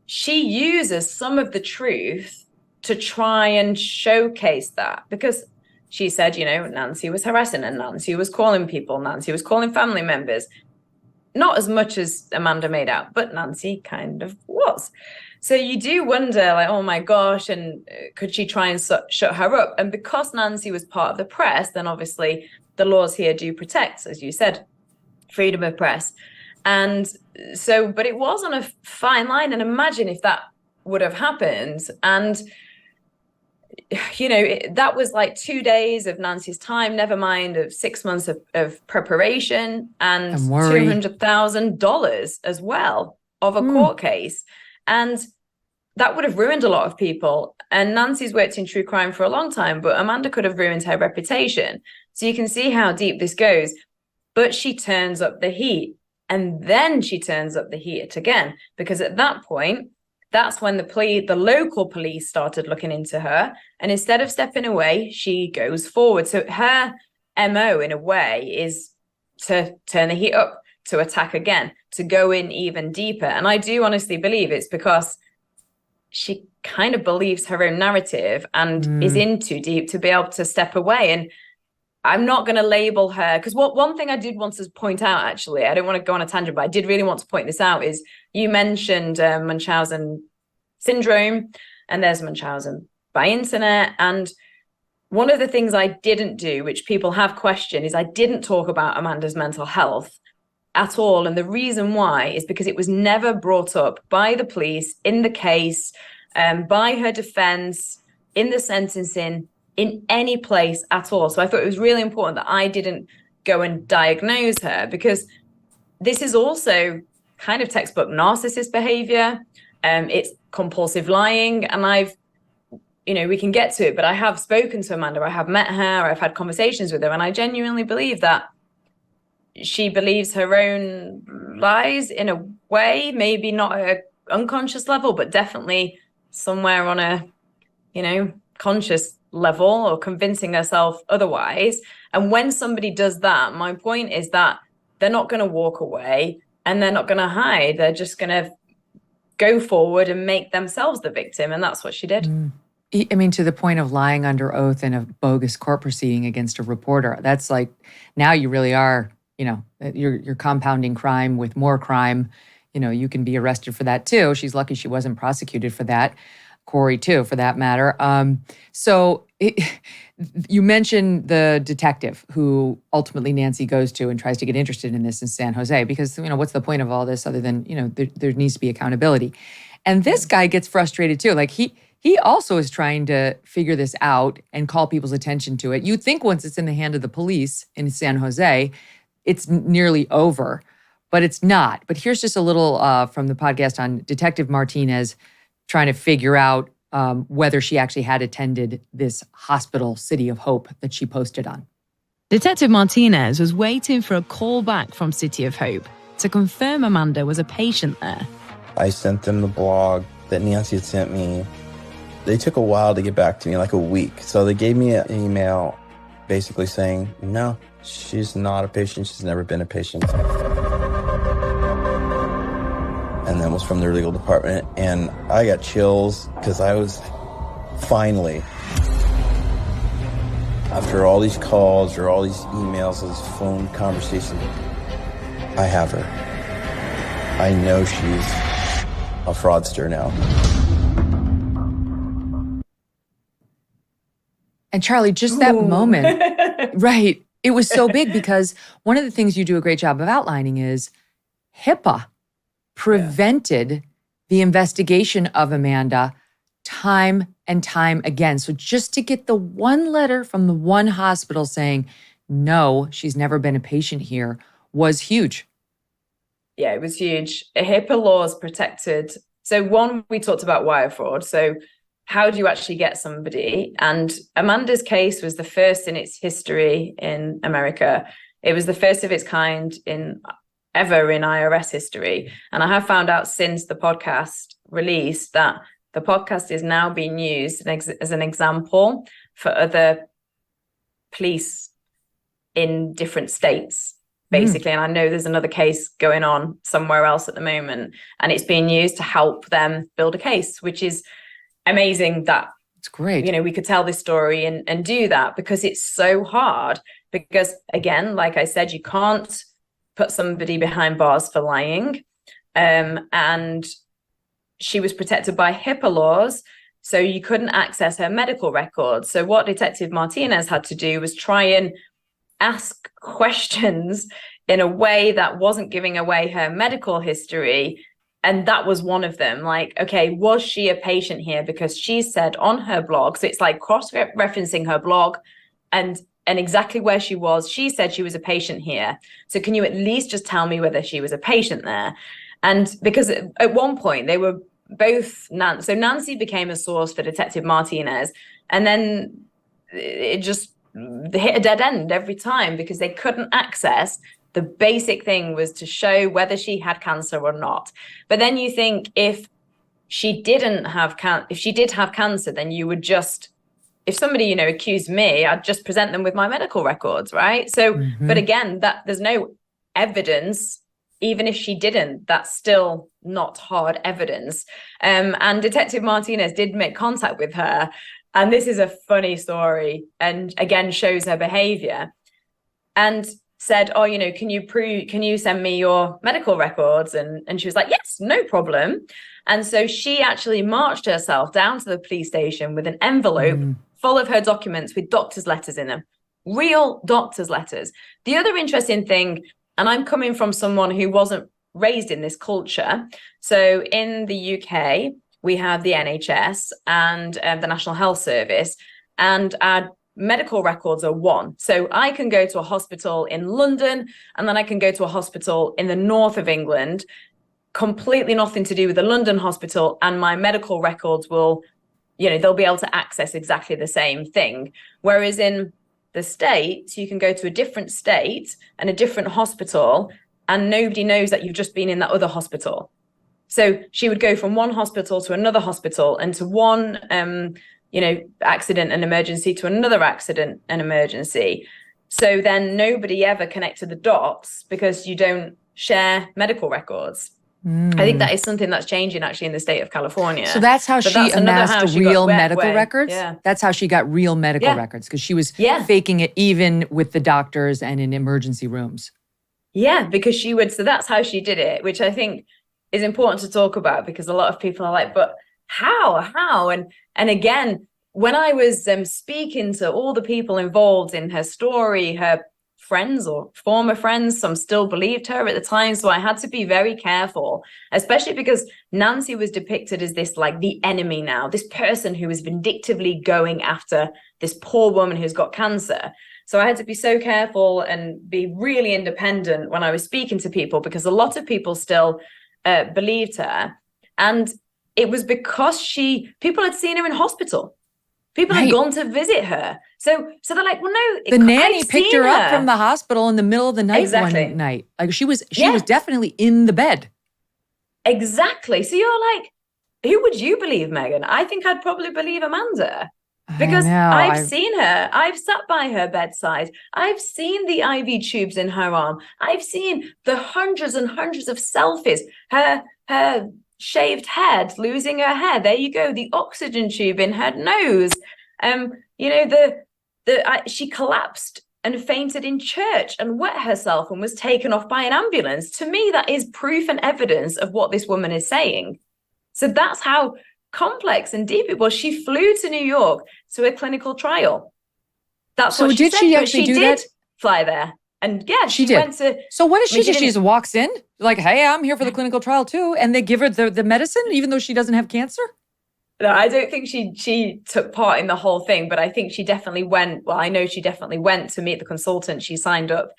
she uses some of the truth to try and showcase that, because she said, Nancy was harassing, and Nancy was calling people, Nancy was calling family members. Not as much as Amanda made out, but Nancy kind of was. So you do wonder, like, oh my gosh, and could she try and shut her up? And because Nancy was part of the press, then obviously the laws here do protect, as you said, freedom of press. And so, but it was on a fine line. And imagine if that would have happened. And, that was like 2 days of Nancy's time, never mind of 6 months of preparation and $200,000 as well of a court case. And that would have ruined a lot of people. And Nancy's worked in true crime for a long time, but Amanda could have ruined her reputation. So you can see how deep this goes. But she turns up the heat, and then she turns up the heat again, because at that point, that's when the local police started looking into her. And instead of stepping away, she goes forward. So her MO, in a way, is to turn the heat up, to attack again, to go in even deeper. And I do honestly believe it's because she kind of believes her own narrative and is in too deep to be able to step away. And I'm not going to label her, because one thing I did want to point out, actually, I don't want to go on a tangent, but I did really want to point this out, is you mentioned Munchausen syndrome, and there's Munchausen by internet. And one of the things I didn't do, which people have questioned, is I didn't talk about Amanda's mental health at all. And the reason why is because it was never brought up by the police in the case, by her defense, in the sentencing, in any place at all. So I thought it was really important that I didn't go and diagnose her, because this is also kind of textbook narcissist behavior. It's compulsive lying. And we can get to it, but I have spoken to Amanda. I have met her. I've had conversations with her. And I genuinely believe that she believes her own lies in a way, maybe not at an unconscious level, but definitely somewhere on a, conscious level, or convincing herself otherwise. And when somebody does that, my point is that they're not going to walk away and they're not going to hide. They're just going to go forward and make themselves the victim. And that's what she did. I mean, to the point of lying under oath in a bogus court proceeding against a reporter. That's like, now you really are, you're compounding crime with more crime. You can be arrested for that too. She's lucky she wasn't prosecuted for that. Corey too, for that matter. You mentioned the detective who ultimately Nancy goes to and tries to get interested in this in San Jose, because, what's the point of all this other than, there needs to be accountability. And this guy gets frustrated too. Like he also is trying to figure this out and call people's attention to it. You'd think once it's in the hand of the police in San Jose, it's nearly over, but it's not. But here's just a little from the podcast on Detective Martinez trying to figure out whether she actually had attended this hospital, City of Hope, that she posted on. Detective Martinez was waiting for a call back from City of Hope to confirm Amanda was a patient there. I sent them the blog that Nancy had sent me. They took a while to get back to me, like a week. So they gave me an email basically saying, no, she's not a patient. She's never been a patient. And that was from their legal department. And I got chills because I was finally, after all these calls or all these emails, these phone conversations, I have her. I know she's a fraudster now. And Charlie, just that moment, right? It was so big because one of the things you do a great job of outlining is HIPAA prevented the investigation of Amanda time and time again. So just to get the one letter from the one hospital saying, no, she's never been a patient here was huge. Yeah, it was huge. HIPAA laws protected. So one, we talked about wire fraud. So how do you actually get somebody? And Amanda's case was the first in its history in America. It was the first of its kind ever in IRS history. And I have found out since the podcast released that the podcast is now being used as an example for other police in different states, basically. And I know there's another case going on somewhere else at the moment, and it's being used to help them build a case, which is amazing that it's great. We could tell this story and do that, because it's so hard. Because again, like I said, you can't put somebody behind bars for lying. And she was protected by HIPAA laws, so you couldn't access her medical records. So what Detective Martinez had to do was try and ask questions in a way that wasn't giving away her medical history. And that was one of them. Like, okay, was she a patient here? Because she said on her blog, so it's like cross-referencing her blog and exactly where she was. She said she was a patient here. So can you at least just tell me whether she was a patient there? And because at one point they were both, so Nancy became a source for Detective Martinez. And then it just hit a dead end every time because they couldn't access. The basic thing was to show whether she had cancer or not. But then you think if she didn't have if she did have cancer, then you would just, if somebody, accused me, I'd just present them with my medical records, right? So, but again, there's no evidence. Even if she didn't, that's still not hard evidence. And Detective Martinez did make contact with her. And this is a funny story, and again, shows her behavior. And said, oh, can you send me your medical records? And she was like, yes, no problem. And so she actually marched herself down to the police station with an envelope full of her documents with doctor's letters in them, real doctor's letters. The other interesting thing, and I'm coming from someone who wasn't raised in this culture. So in the UK, we have the NHS and the National Health Service, and our medical records are one. So I can go to a hospital in London, and then I can go to a hospital in the north of England, completely nothing to do with the London hospital, and my medical records will, they'll be able to access exactly the same thing. Whereas in the States, you can go to a different state and a different hospital, and nobody knows that you've just been in that other hospital. So she would go from one hospital to another hospital, and to one accident and emergency to another accident and emergency. So then nobody ever connected the dots because you don't share medical records. I think that is something that's changing actually in the state of California. So that's how she amassed real medical records? Yeah. That's how she got real medical records, because she was faking it even with the doctors and in emergency rooms. Yeah, because she would. So that's how she did it, which I think is important to talk about, because a lot of people are like, but how? And again, when I was speaking to all the people involved in her story, her friends or former friends, some still believed her at the time. So I had to be very careful, especially because Nancy was depicted as this, like, the enemy now, this person who is vindictively going after this poor woman who's got cancer. So I had to be so careful and be really independent when I was speaking to people, because a lot of people still believed her. And it was because people had seen her in hospital. People had gone to visit her. So they're like, well, no. The nanny picked her up from the hospital in the middle of the night one night. Like she was definitely in the bed. Exactly. So you're like, who would you believe, Megyn? I think I'd probably believe Amanda. Because I've seen her. I've sat by her bedside. I've seen the IV tubes in her arm. I've seen the hundreds and hundreds of selfies. Her shaved head, losing her hair. There you go. The oxygen tube in her nose. She collapsed and fainted in church and wet herself and was taken off by an ambulance. To me, that is proof and evidence of what this woman is saying. So that's how complex and deep it was. She flew to New York to a clinical trial. That's what she said. She actually do that? Fly there. And she did. Went to. So what does she do? She just walks in like, hey, I'm here for the clinical trial too. And they give her the medicine, even though she doesn't have cancer? No, I don't think she took part in the whole thing, but I think she definitely went. Well, I know she definitely went to meet the consultant. She signed up.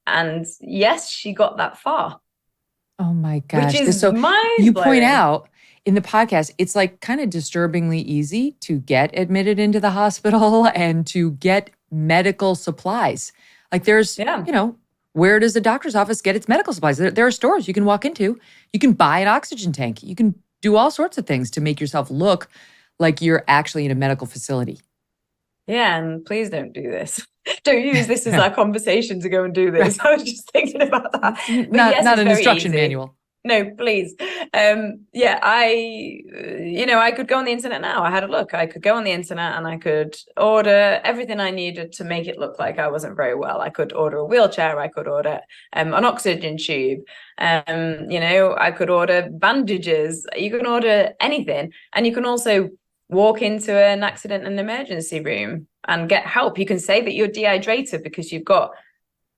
And yes, she got that far. Oh my gosh. Which is mind-blowing. You point out in the podcast, it's like kind of disturbingly easy to get admitted into the hospital and to get medical supplies. Like there's, where does the doctor's office get its medical supplies? There are stores you can walk into. You can buy an oxygen tank. You can do all sorts of things to make yourself look like you're actually in a medical facility. Yeah, and please don't do this. Don't use this as our conversation to go and do this. I was just thinking about that. Not an instruction manual. No, please. I could go on the internet now. I had a look. I could go on the internet and I could order everything I needed to make it look like I wasn't very well. I could order a wheelchair. I could order an oxygen tube. I could order bandages. You can order anything. And you can also walk into an accident and emergency room and get help. You can say that you're dehydrated because you've got,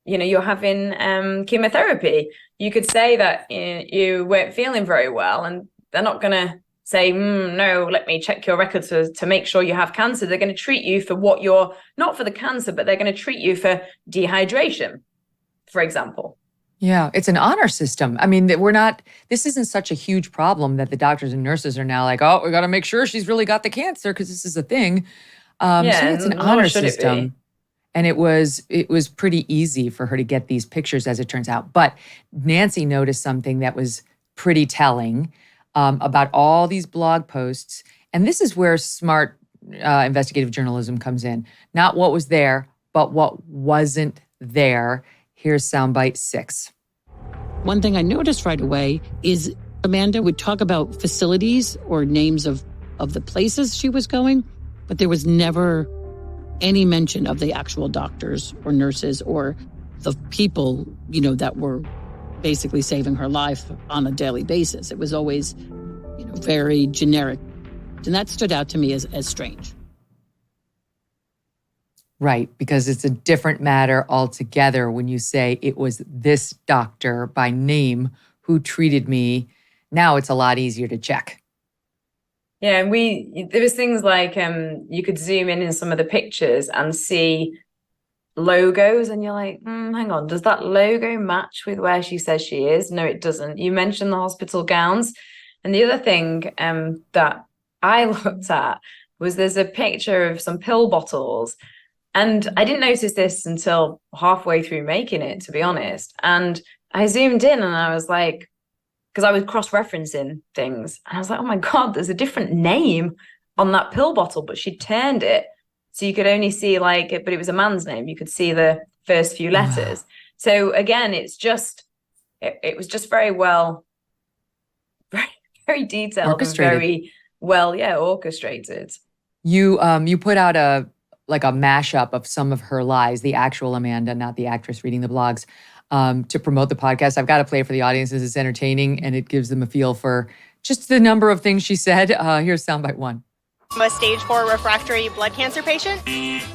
you're having chemotherapy. You could say that you weren't feeling very well, and they're not going to say, no, let me check your records to make sure you have cancer. They're going to treat you for what you're, not for the cancer, but they're going to treat you for dehydration, for example. Yeah, it's an honor system. I mean, this isn't such a huge problem that the doctors and nurses are now like, oh, we got to make sure she's really got the cancer because this is a thing. So it's an honor system. And it was pretty easy for her to get these pictures, as it turns out. But Nancy noticed something that was pretty telling about all these blog posts. And this is where smart investigative journalism comes in. Not what was there, but what wasn't there. Here's soundbite 6. One thing I noticed right away is Amanda would talk about facilities or names of the places she was going, but there was never any mention of the actual doctors or nurses or the people, that were basically saving her life on a daily basis. It was always, very generic. And that stood out to me as strange. Right, because it's a different matter altogether when you say it was this doctor by name who treated me. Now it's a lot easier to check. Yeah, and there was things like you could zoom in some of the pictures and see logos, and you're like, hang on, does that logo match with where she says she is? No, it doesn't. You mentioned the hospital gowns. And the other thing that I looked at was there's a picture of some pill bottles. And I didn't notice this until halfway through making it, to be honest. And I zoomed in and I was like, because I was cross-referencing things. And I was like, oh my God, there's a different name on that pill bottle, but she turned it. So you could only see but it was a man's name. You could see the first few letters. Wow. So again, it was just very well, very, very detailed and very well, orchestrated. You put out a mashup of some of her lies, the actual Amanda, not the actress reading the blogs, to promote the podcast. I've got to play it for the audience as it's entertaining and it gives them a feel for just the number of things she said. Here's soundbite 1. I'm a stage 4 refractory blood cancer patient.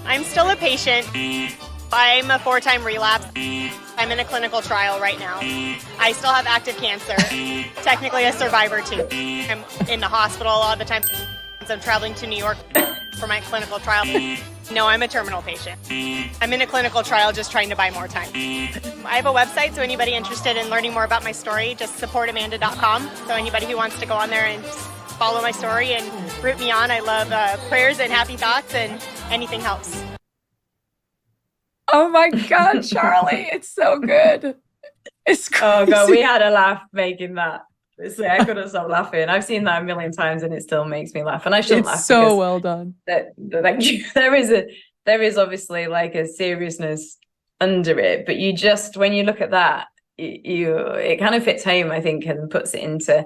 I'm still a patient. I'm a 4-time relapse. I'm in a clinical trial right now. I still have active cancer. Technically a survivor too. I'm in the hospital a lot of the time. So I'm traveling to New York for my clinical trial. No, I'm a terminal patient. I'm in a clinical trial just trying to buy more time. I have a website, so anybody interested in learning more about my story, just supportamanda.com. So anybody who wants to go on there and follow my story and root me on, I love prayers and happy thoughts, and anything helps. Oh my God, Charlie, it's so good. It's crazy. Oh God, we had a laugh making that. I couldn't stop laughing. I've seen that a million times and it still makes me laugh. And I shouldn't laugh. It's so well done. There is obviously like a seriousness under it, but you just, when you look at that, it kind of fits home, I think, and puts it into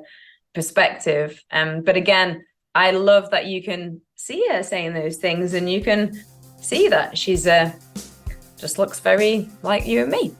perspective. But again, I love that you can see her saying those things, and you can see that she's just looks very like you and me.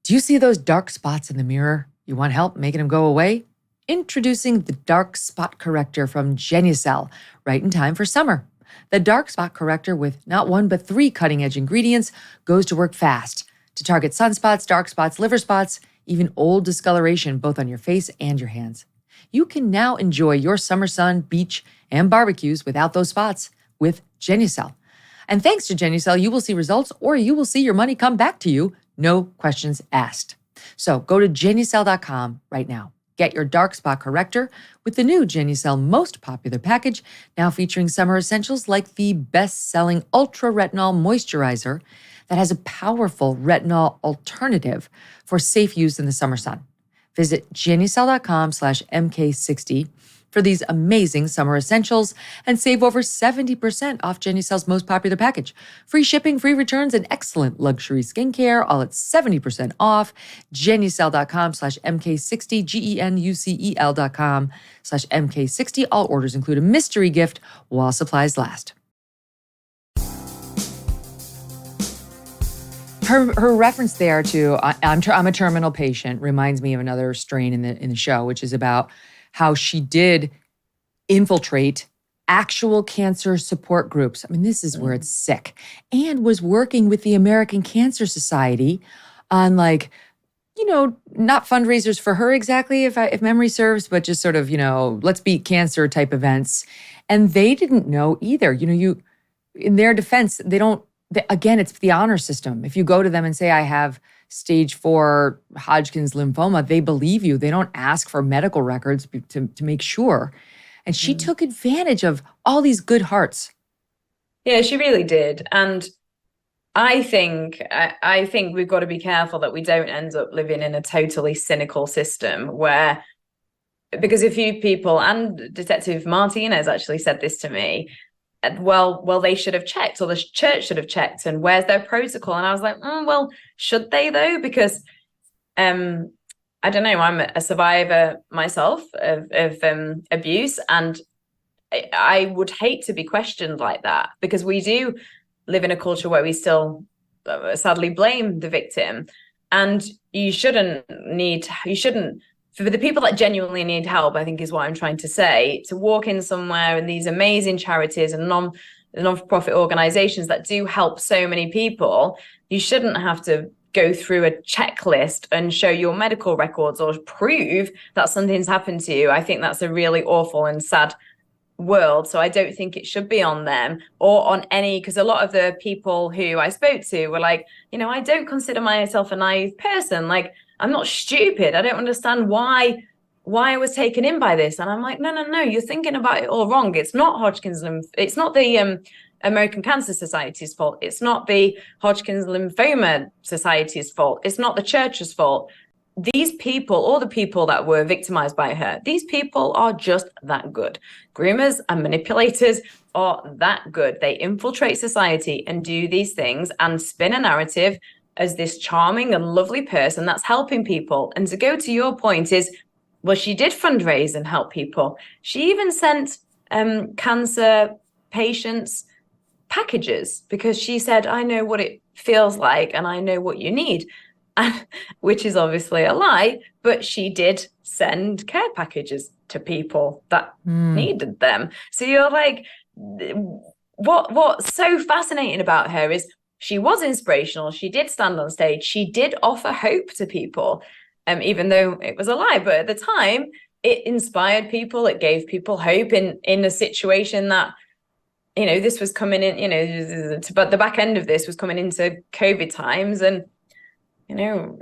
Do you see those dark spots in the mirror? You want help making them go away? Introducing the Dark Spot Corrector from Genucel, right in time for summer. The Dark Spot Corrector, with not one but 3 cutting-edge ingredients, goes to work fast to target sunspots, dark spots, liver spots, even old discoloration, both on your face and your hands. You can now enjoy your summer sun, beach, and barbecues without those spots with Genucel. And thanks to Genucel, you will see results, or you will see your money come back to you. No questions asked. So go to Genucel.com right now. Get your dark spot corrector with the new Genucel most popular package, now featuring summer essentials like the best-selling Ultra Retinol Moisturizer that has a powerful retinol alternative for safe use in the summer sun. Visit Genucel.com/MK60 for these amazing summer essentials and save over 70% off Genucel's most popular package. Free shipping, free returns, and excellent luxury skincare, all at 70% off. Genucel.com/MK60, GENUCEL.com/MK60. All orders include a mystery gift while supplies last. Her reference there to I'm a terminal patient reminds me of another strain in the show, which is about how she did infiltrate actual cancer support groups. I mean, this is where it's sick. And was working with the American Cancer Society on, like, not fundraisers for her exactly, if memory serves, but just sort of, let's beat cancer type events. And they didn't know either. In their defense, again, it's the honor system. If you go to them and say, I have stage 4 Hodgkin's lymphoma, they believe you. They don't ask for medical records to make sure. And she took advantage of all these good hearts. Yeah, she really did. And I think we've got to be careful that we don't end up living in a totally cynical system where, because a few people, and Detective Martinez actually said this to me, well, they should have checked, or the church should have checked, and where's their protocol? And I was like, well, should they though? Because I don't know, I'm a survivor myself of abuse, and I would hate to be questioned like that, because we do live in a culture where we still sadly blame the victim. And you shouldn't, for the people that genuinely need help, I think is what I'm trying to say, to walk in somewhere and these amazing charities and non-profit organizations that do help so many people, you shouldn't have to go through a checklist and show your medical records or prove that something's happened to you. I think that's a really awful and sad world. So I don't think it should be on them or on any, because a lot of the people who I spoke to were like, I don't consider myself a naive person. Like, I'm not stupid. I don't understand why I was taken in by this. And I'm like, no, you're thinking about it all wrong. It's not Hodgkin's it's not the American Cancer Society's fault. It's not the Hodgkin's Lymphoma Society's fault. It's not the church's fault. These people, all the people that were victimized by her, these people are just that good. Groomers and manipulators are that good. They infiltrate society and do these things and spin a narrative as this charming and lovely person that's helping people. And to go to your point is, well, she did fundraise and help people. She even sent cancer patients packages because she said, I know what it feels like and I know what you need, which is obviously a lie, but she did send care packages to people that needed them. So you're like, what's so fascinating about her is she was inspirational. She did stand on stage. She did offer hope to people, even though it was a lie. But at the time, it inspired people. It gave people hope in a situation that this was coming in, but the back end of this was coming into COVID times, and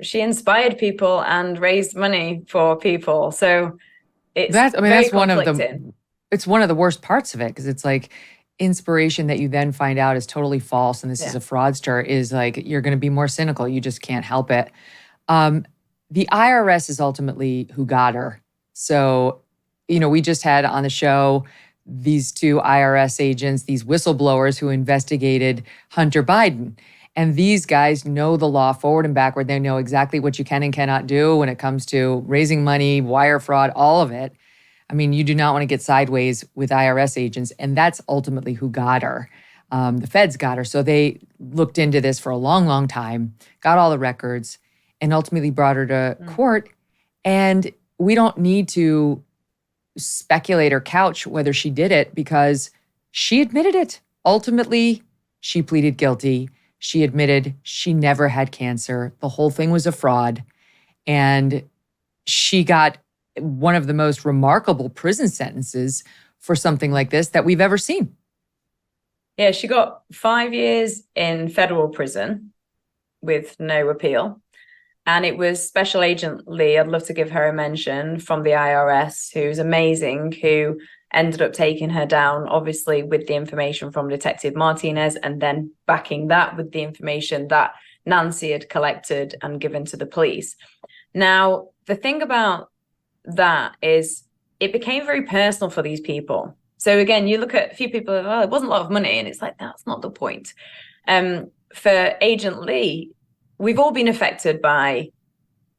she inspired people and raised money for people. So that's it's one of the worst parts of it, because it's like inspiration that you then find out is totally false, and this is a fraudster, is like, you're going to be more cynical. You just can't help it. The IRS is ultimately who got her. So, we just had on the show these two IRS agents, these whistleblowers who investigated Hunter Biden. And these guys know the law forward and backward. They know exactly what you can and cannot do when it comes to raising money, wire fraud, all of it. I mean, you do not want to get sideways with IRS agents. And that's ultimately who got her. The feds got her. So they looked into this for a long, long time, got all the records, and ultimately brought her to court. And we don't need to speculate or couch whether she did it, because she admitted it. Ultimately, she pleaded guilty. She admitted she never had cancer. The whole thing was a fraud. And she got one of the most remarkable prison sentences for something like this that we've ever seen. Yeah, she got 5 years in federal prison with no appeal. And it was Special Agent Lee, I'd love to give her a mention, from the IRS, who's amazing, who ended up taking her down, obviously, with the information from Detective Martinez, and then backing that with the information that Nancy had collected and given to the police. Now, the thing about that is it became very personal for these people. So again, you look at a few people, oh, it wasn't a lot of money, and it's like, that's not the point. For Agent Lee, we've all been affected by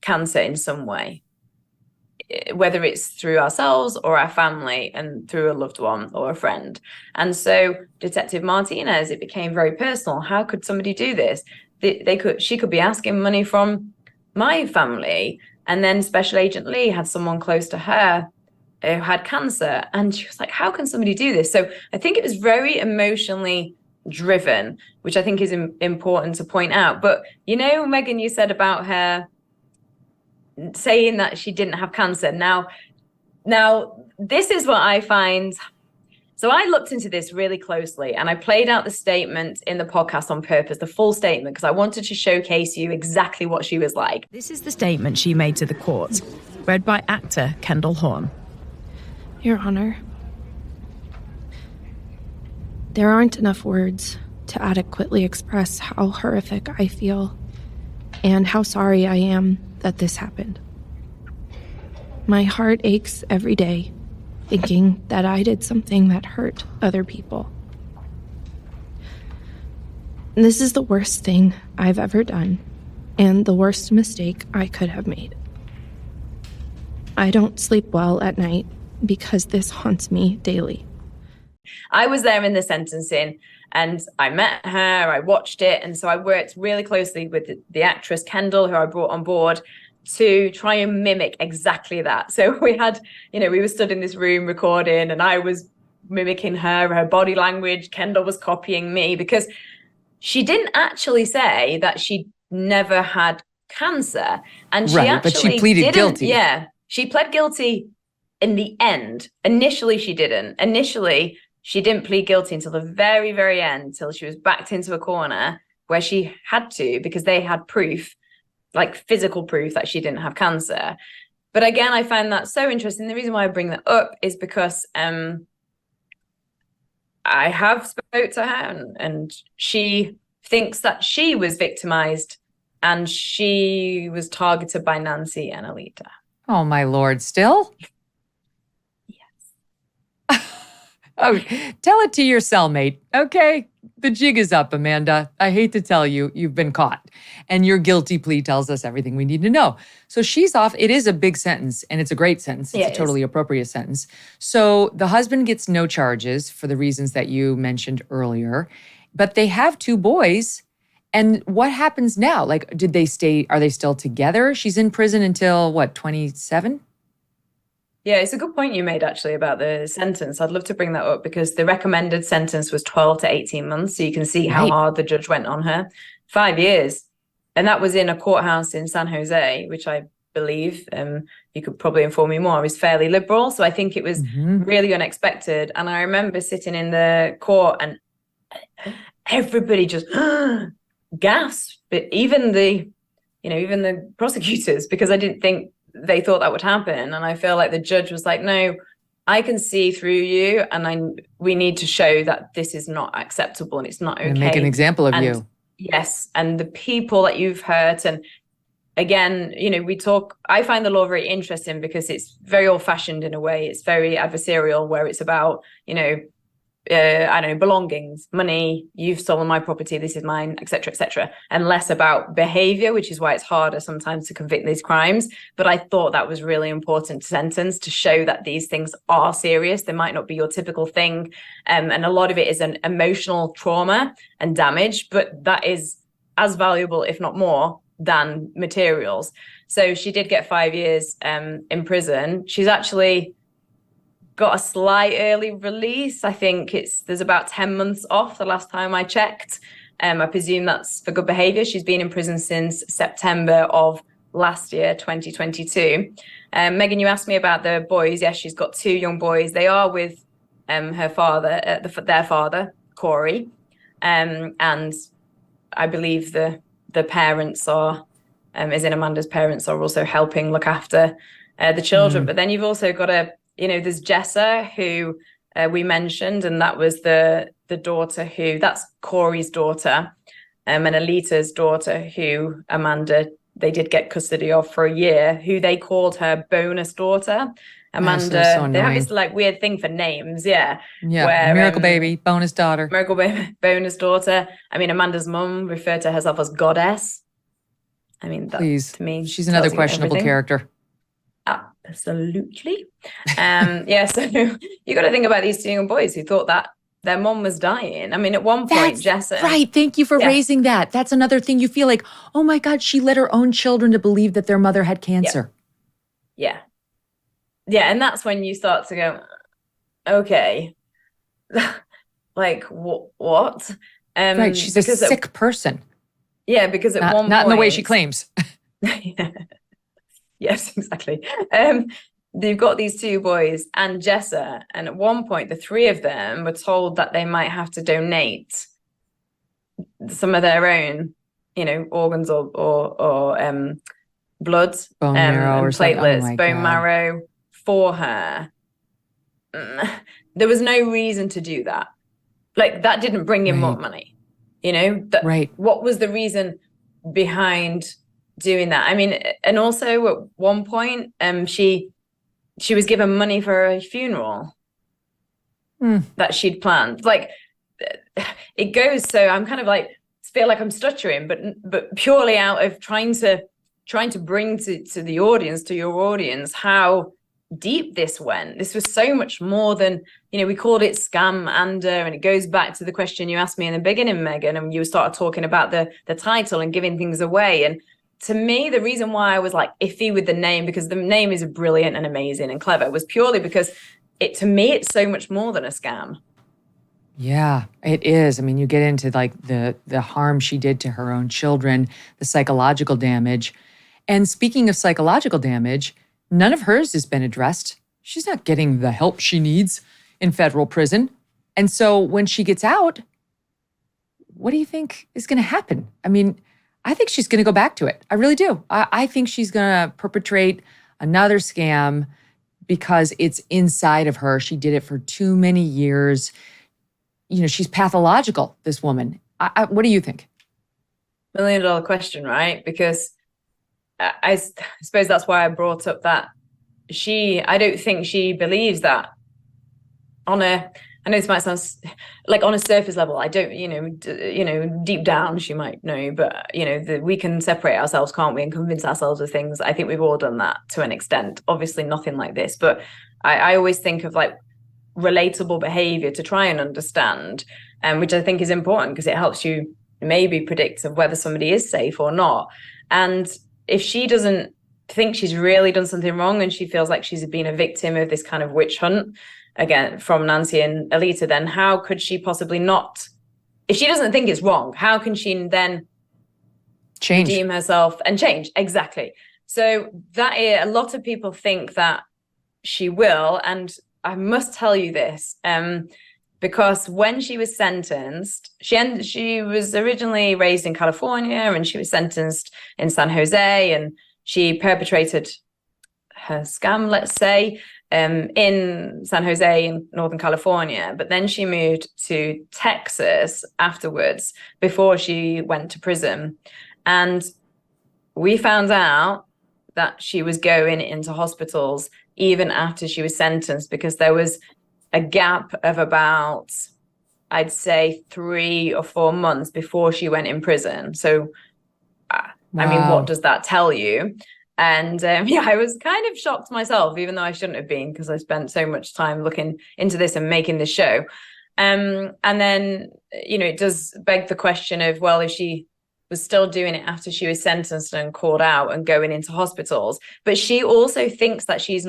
cancer in some way, whether it's through ourselves or our family and through a loved one or a friend. And so Detective Martinez, it became very personal. How could somebody do this? She could be asking money from my family. And then Special Agent Lee had someone close to her who had cancer. And she was like, how can somebody do this? So I think it was very emotionally driven, which I think is important to point out. But, Megyn, you said about her saying that she didn't have cancer. Now, this is what I find. So I looked into this really closely, and I played out the statement in the podcast on purpose, the full statement, because I wanted to showcase you exactly what she was like. This is the statement she made to the court, read by actor Kendall Horn. Your Honor, there aren't enough words to adequately express how horrific I feel and how sorry I am that this happened. My heart aches every day thinking that I did something that hurt other people. This is the worst thing I've ever done and the worst mistake I could have made. I don't sleep well at night because this haunts me daily. I was there in the sentencing, and I met her, I watched it, and so I worked really closely with the actress Kendall, who I brought on board, to try and mimic exactly that. So we had, we were stood in this room recording, and I was mimicking her body language. Kendall was copying me, because she didn't actually say that she never had cancer. And but she pleaded guilty. Yeah, she pled guilty in the end. Initially, she didn't. Initially, she didn't plead guilty until the very, very end, till she was backed into a corner where she had to, because they had proof, like physical proof, that she didn't have cancer. But again, I find that so interesting. The reason why I bring that up is because I have spoke to her, and she thinks that she was victimized and she was targeted by Nancy and Alita. Oh, my Lord, still? Oh, tell it to your cellmate, okay? The jig is up, Amanda. I hate to tell you, you've been caught. And your guilty plea tells us everything we need to know. So she's off. It is a big sentence, and it's a great sentence. It's a totally appropriate sentence. So the husband gets no charges for the reasons that you mentioned earlier, but they have 2 boys. And what happens now? Like, are they still together? She's in prison until, 27? Yeah, it's a good point you made, actually, about the sentence. I'd love to bring that up, because the recommended sentence was 12 to 18 months. So you can see how hard the judge went on her. 5 years. And that was in a courthouse in San Jose, which I believe, you could probably inform me more, is fairly liberal. So I think it was really unexpected. And I remember sitting in the court and everybody just gasped, but even the prosecutors, because I didn't think they thought that would happen. And I feel like the judge was like, no, I can see through you, and we need to show that this is not acceptable and it's not okay. And make an example of you. Yes. And the people that you've hurt. And again, I find the law very interesting because it's very old fashioned in a way. It's very adversarial, where it's about, belongings, money, you've stolen my property, this is mine, etc., and less about behavior, which is why it's harder sometimes to convict these crimes. But I thought that was really important sentence to show that these things are serious. They might not be your typical thing. And a lot of it is an emotional trauma and damage, but that is as valuable, if not more, than materials. So she did get 5 years in prison. She's actually got a slight early release. I think there's about 10 months off the last time I checked. I presume that's for good behavior. She's been in prison since September of last year, 2022. Megyn, you asked me about the boys. Yes, she's got 2 young boys. They are with her father, their father, Corey. And I believe the parents are, as in Amanda's parents, are also helping look after the children. But then you've also got there's Jessa, who we mentioned, and that was the daughter that's Corey's daughter, and Alita's daughter, who Amanda, they did get custody of for a year, who they called her bonus daughter. Amanda, so they have this weird thing for names, where, miracle baby, bonus daughter. Miracle baby, bonus daughter. I mean, Amanda's mum referred to herself as goddess. I mean, that, to me, she's another questionable character. Absolutely. So you got to think about these 2 young boys who thought that their mom was dying. I mean, at one point, Jessa. Right. Thank you for raising that. That's another thing. You feel like, oh my God, she led her own children to believe that their mother had cancer. Yeah. And that's when you start to go, okay, what? Right. She's a sick person. Yeah, because at one point. Not in the way she claims. Yes, exactly. They've got these 2 boys and Jessa, and at one point the 3 of them were told that they might have to donate some of their own, organs or blood, bone marrow, or platelets, bone marrow for her. There was no reason to do that. That didn't bring in more money. Right. What was the reason behind doing that? I mean, and also at one point, she was given money for a funeral that she'd planned. It goes, so I'm kind of feel like I'm stuttering, but purely out of trying to bring to the audience, to your audience, how deep this went. This was so much more than, we called it Scamanda, and it goes back to the question you asked me in the beginning, Megyn, and you started talking about the title and giving things away. And to me, the reason why I was iffy with the name, because the name is brilliant and amazing and clever, was purely because to me, it's so much more than a scam. Yeah, it is. I mean, you get into the harm she did to her own children, the psychological damage. And speaking of psychological damage, none of hers has been addressed. She's not getting the help she needs in federal prison. And so when she gets out, what do you think is going to happen? I mean, I think she's going to go back to it. I really do. I think she's going to perpetrate another scam because it's inside of her. She did it for too many years. She's pathological, this woman. What do you think? $1 million question, right? Because I suppose that's why I brought up that I don't think she believes that I know this might sound on a surface level. I don't, deep down she might know, but we can separate ourselves, can't we, and convince ourselves of things. I think we've all done that to an extent. Obviously, nothing like this, but I always think of relatable behavior to try and understand, which I think is important because it helps you maybe predict of whether somebody is safe or not. And if she doesn't think she's really done something wrong and she feels like she's been a victim of this kind of witch hunt, again, from Nancy and Alita, then how could she possibly not? If she doesn't think it's wrong, how can she then change, redeem herself and change? Exactly. So a lot of people think that she will, and I must tell you this, because when she was sentenced, she was originally raised in California, and she was sentenced in San Jose, and she perpetrated her scam, let's say, in San Jose in Northern California. But then she moved to Texas afterwards before she went to prison. And we found out that she was going into hospitals even after she was sentenced, because there was a gap of about, I'd say, 3 or 4 months before she went in prison. So, I mean, what does that tell you? And I was kind of shocked myself, even though I shouldn't have been, because I spent so much time looking into this and making this show. And then, it does beg the question of, well, if she was still doing it after she was sentenced and called out and going into hospitals, but she also thinks that she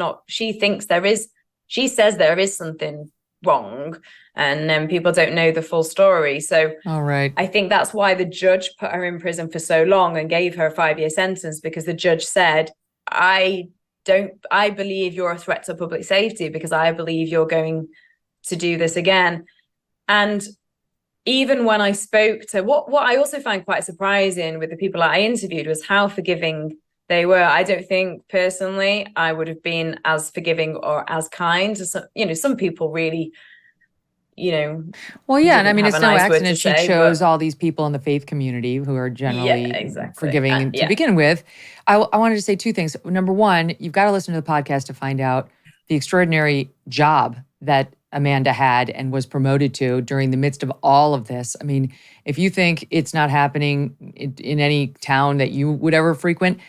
says there is something wrong, and then people don't know the full story. So all right. I think that's why the judge put her in prison for so long and gave her a 5-year sentence, because the judge said, I believe you're a threat to public safety, because I believe you're going to do this again. And even when I spoke to what I also find quite surprising with the people that I interviewed was how forgiving they were. I don't think personally I would have been as forgiving or as kind to some people really, Well, yeah, and I mean, it's no accident she chose all these people in the faith community who are generally forgiving to begin with. I wanted to say 2 things. Number one, you've got to listen to the podcast to find out the extraordinary job that Amanda had and was promoted to during the midst of all of this. I mean, if you think it's not happening in any town that you would ever frequent,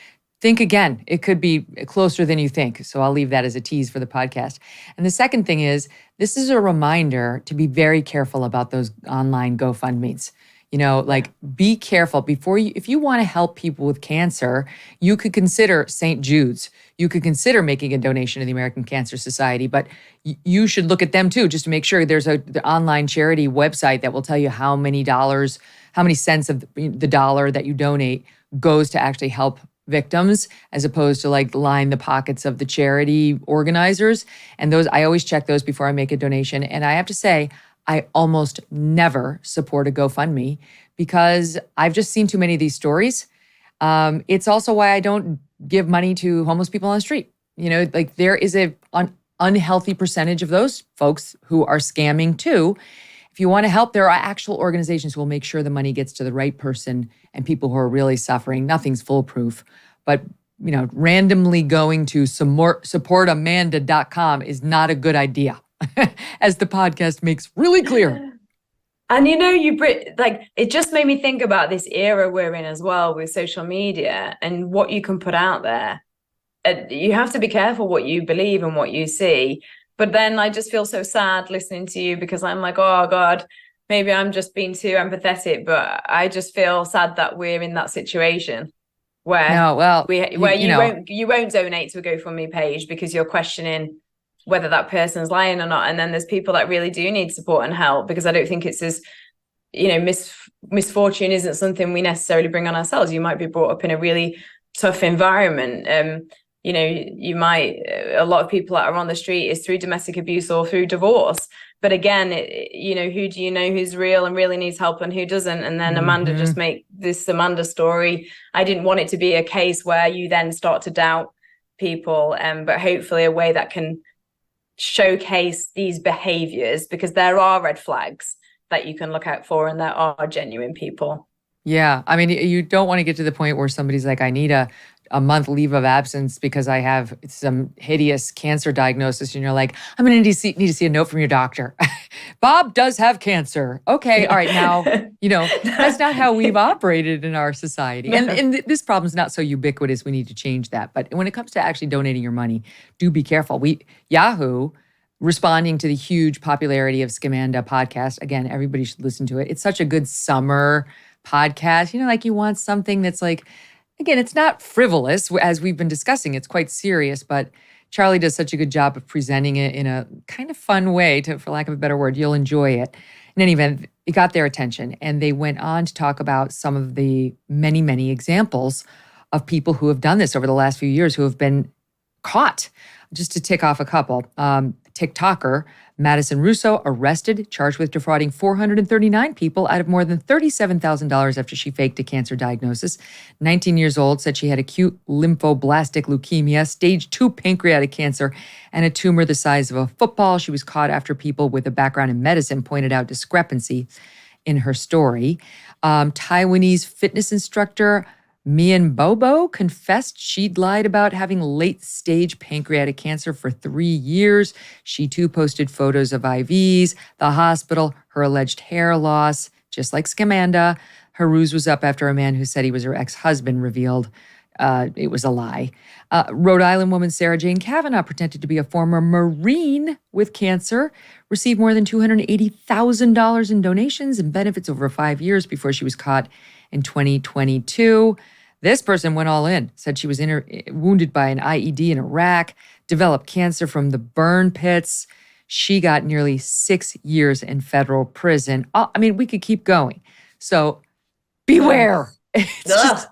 think again. It could be closer than you think. So I'll leave that as a tease for the podcast. And the second thing is, this is a reminder to be very careful about those online GoFundMes. Be careful if you want to help people with cancer, you could consider St. Jude's. You could consider making a donation to the American Cancer Society, but you should look at them too, just to make sure there's the online charity website that will tell you how many cents of the dollar that you donate goes to actually help victims, as opposed to line the pockets of the charity organizers. And I always check those before I make a donation. And I have to say, I almost never support a GoFundMe because I've just seen too many of these stories. It's also why I don't give money to homeless people on the street. There is an unhealthy percentage of those folks who are scamming too. If you want to help, there are actual organizations who will make sure the money gets to the right person and people who are really suffering. Nothing's foolproof, but randomly going to supportamanda.com is not a good idea. As the podcast makes really clear. And it just made me think about this era we're in as well with social media and what you can put out there. You have to be careful what you believe and what you see. But then I just feel so sad listening to you, because I'm like, oh God, maybe I'm just being too empathetic, but I just feel sad that we're in that situation where you won't donate to a GoFundMe page because you're questioning whether that person's lying or not. And then there's people that really do need support and help, because I don't think it's as, misfortune isn't something we necessarily bring on ourselves. You might be brought up in a really tough environment. A lot of people that are on the street is through domestic abuse or through divorce. But again, who do you know who's real and really needs help and who doesn't? And then Amanda just make this Amanda story. I didn't want it to be a case where you then start to doubt people, but hopefully a way that can showcase these behaviors, because there are red flags that you can look out for and there are genuine people. Yeah. I mean, you don't want to get to the point where somebody's like, I need a month leave of absence because I have some hideous cancer diagnosis. And you're like, I'm going to need to see a note from your doctor. Bob does have cancer. Okay. All right. Now, that's not how we've operated in our society. And this problem's not so ubiquitous. We need to change that. But when it comes to actually donating your money, do be careful. Yahoo, responding to the huge popularity of Scamanda podcast. Again, everybody should listen to it. It's such a good summer podcast. You want something that's again, it's not frivolous, as we've been discussing. It's quite serious, but Charlie does such a good job of presenting it in a kind of fun way, for lack of a better word. You'll enjoy it. In any event, it got their attention, and they went on to talk about some of the many, many examples of people who have done this over the last few years who have been caught. Just to tick off a couple, TikToker Madison Russo arrested, charged with defrauding 439 people out of more than $37,000 after she faked a cancer diagnosis. 19 years old, said she had acute lymphoblastic leukemia, stage 2 pancreatic cancer, and a tumor the size of a football. She was caught after people with a background in medicine pointed out discrepancy in her story. Taiwanese fitness instructor Mian Bobo confessed she'd lied about having late-stage pancreatic cancer for 3 years. She too posted photos of IVs, the hospital, her alleged hair loss. Just like Scamanda, her ruse was up after a man who said he was her ex-husband revealed it was a lie. Rhode Island woman Sarah Jane Kavanaugh pretended to be a former Marine with cancer, received more than $280,000 in donations and benefits over 5 years before she was caught in 2022. This person went all in, said she was wounded by an IED in Iraq, developed cancer from the burn pits. She got nearly 6 years in federal prison. I mean, we could keep going. So beware. It's just,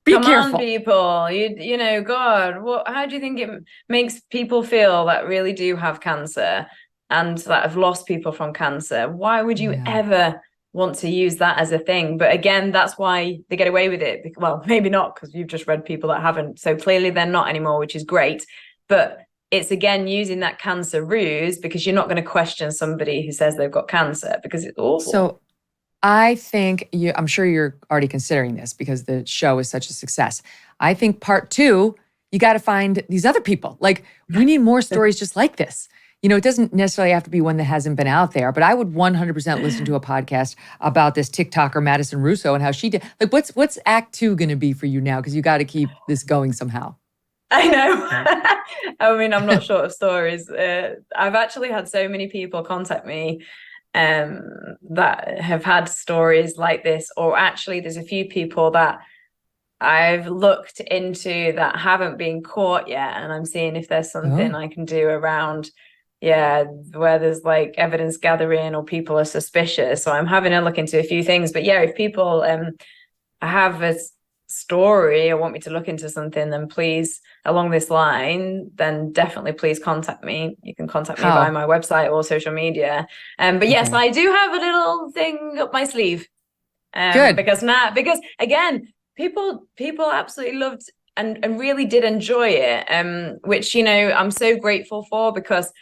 be Come careful. on, people. You know, God, how do you think it makes people feel that really do have cancer and that have lost people from cancer? Why would you ever want to use that as a thing? But again, that's why they get away with it. Well, maybe not, because you've just read people that haven't. So clearly they're not anymore, which is great. But it's again using that cancer ruse, because you're not going to question somebody who says they've got cancer, because it's awful. So I think I'm sure you're already considering this because the show is such a success. I think part 2, you got to find these other people. Like, we need more stories just like this. You know, it doesn't necessarily have to be one that hasn't been out there, but I would 100% listen to a podcast about this TikToker, Madison Russo, and how she did. Like, what's act 2 going to be for you now? Because you got to keep this going somehow. I know. I mean, I'm not short of stories. I've actually had so many people contact me that have had stories like this, or actually there's a few people that I've looked into that haven't been caught yet, and I'm seeing if there's something I can do around where there's like evidence gathering or people are suspicious. So I'm having a look into a few things. But if people have a story or want me to look into something, then please, along this line, then definitely please contact me. You can contact me via my website or social media. But yes, I do have a little thing up my sleeve. Good. Because again, people absolutely loved and really did enjoy it, which, you know, I'm so grateful for, because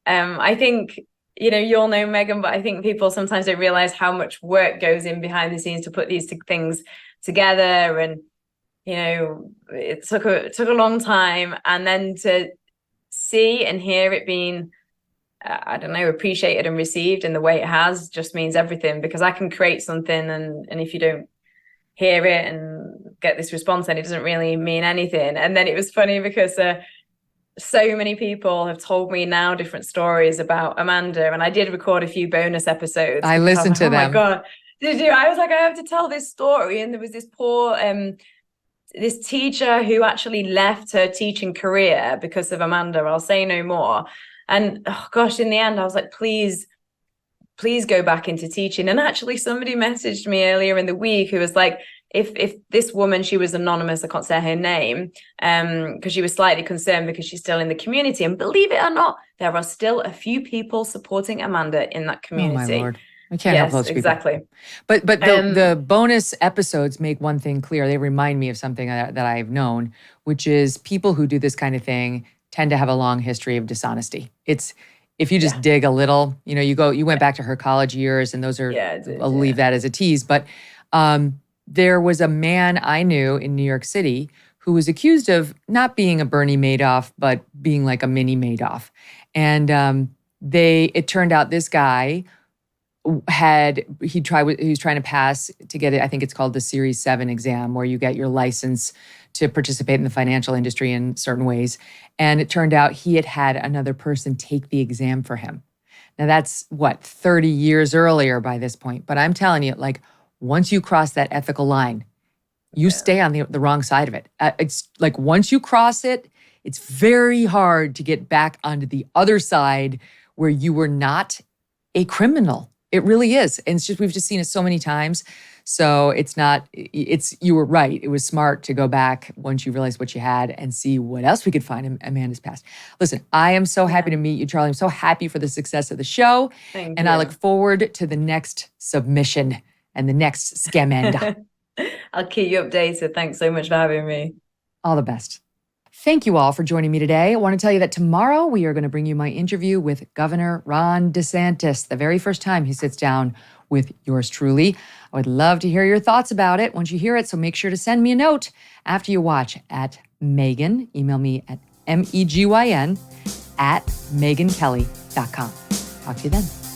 I think, you know, you all know Megyn, but I think people sometimes don't realize how much work goes in behind the scenes to put these things together. And, you know, it took a long time. And then to see and hear it being, I don't know, appreciated and received in the way it has just means everything, because I can create something and if you don't hear it and get this response, then it doesn't really mean anything. And then it was funny because so many people have told me now different stories about Amanda, and I did record a few bonus episodes. I listened to them. Oh my God, did you? I was like, I have to tell this story. And there was this poor this teacher who actually left her teaching career because of Amanda. I'll say no more. And oh gosh, in the end, I was like, please go back into teaching. And actually somebody messaged me earlier in the week who was like, if this woman, she was anonymous, I can't say her name, because she was slightly concerned because she's still in the community. And believe it or not, there are still a few people supporting Amanda in that community. Oh my Lord. I can't help those people. Exactly. But the bonus episodes make one thing clear. They remind me of something that I've known, which is people who do this kind of thing tend to have a long history of dishonesty. It's, if you just dig a little, you know, you went back to her college years, and those are, I'll leave that as a tease. But there was a man I knew in New York City who was accused of not being a Bernie Madoff, but being like a mini Madoff. And it turned out this guy he was trying to pass to get it. I think it's called the Series 7 exam, where you get your license to participate in the financial industry in certain ways. And it turned out he had another person take the exam for him. Now that's 30 years earlier by this point. But I'm telling you, like, once you cross that ethical line, you stay on the wrong side of it. It's like, once you cross it, it's very hard to get back onto the other side where you were not a criminal. It really is. And it's just, we've just seen it so many times. So you were right. It was smart to go back once you realized what you had and see what else we could find in Amanda's past. Listen, I am so happy to meet you, Charlie. I'm so happy for the success of the show. Thank and you. I look forward to the next submission and the next Scamanda. I'll keep you updated. Thanks so much for having me. All the best. Thank you all for joining me today. I want to tell you that tomorrow we are going to bring you my interview with Governor Ron DeSantis, the very first time he sits down with yours truly. I would love to hear your thoughts about it once you hear it, so make sure to send me a note after you watch at Megyn. Email me at MEGYN@MegynKelly.com. Talk to you then.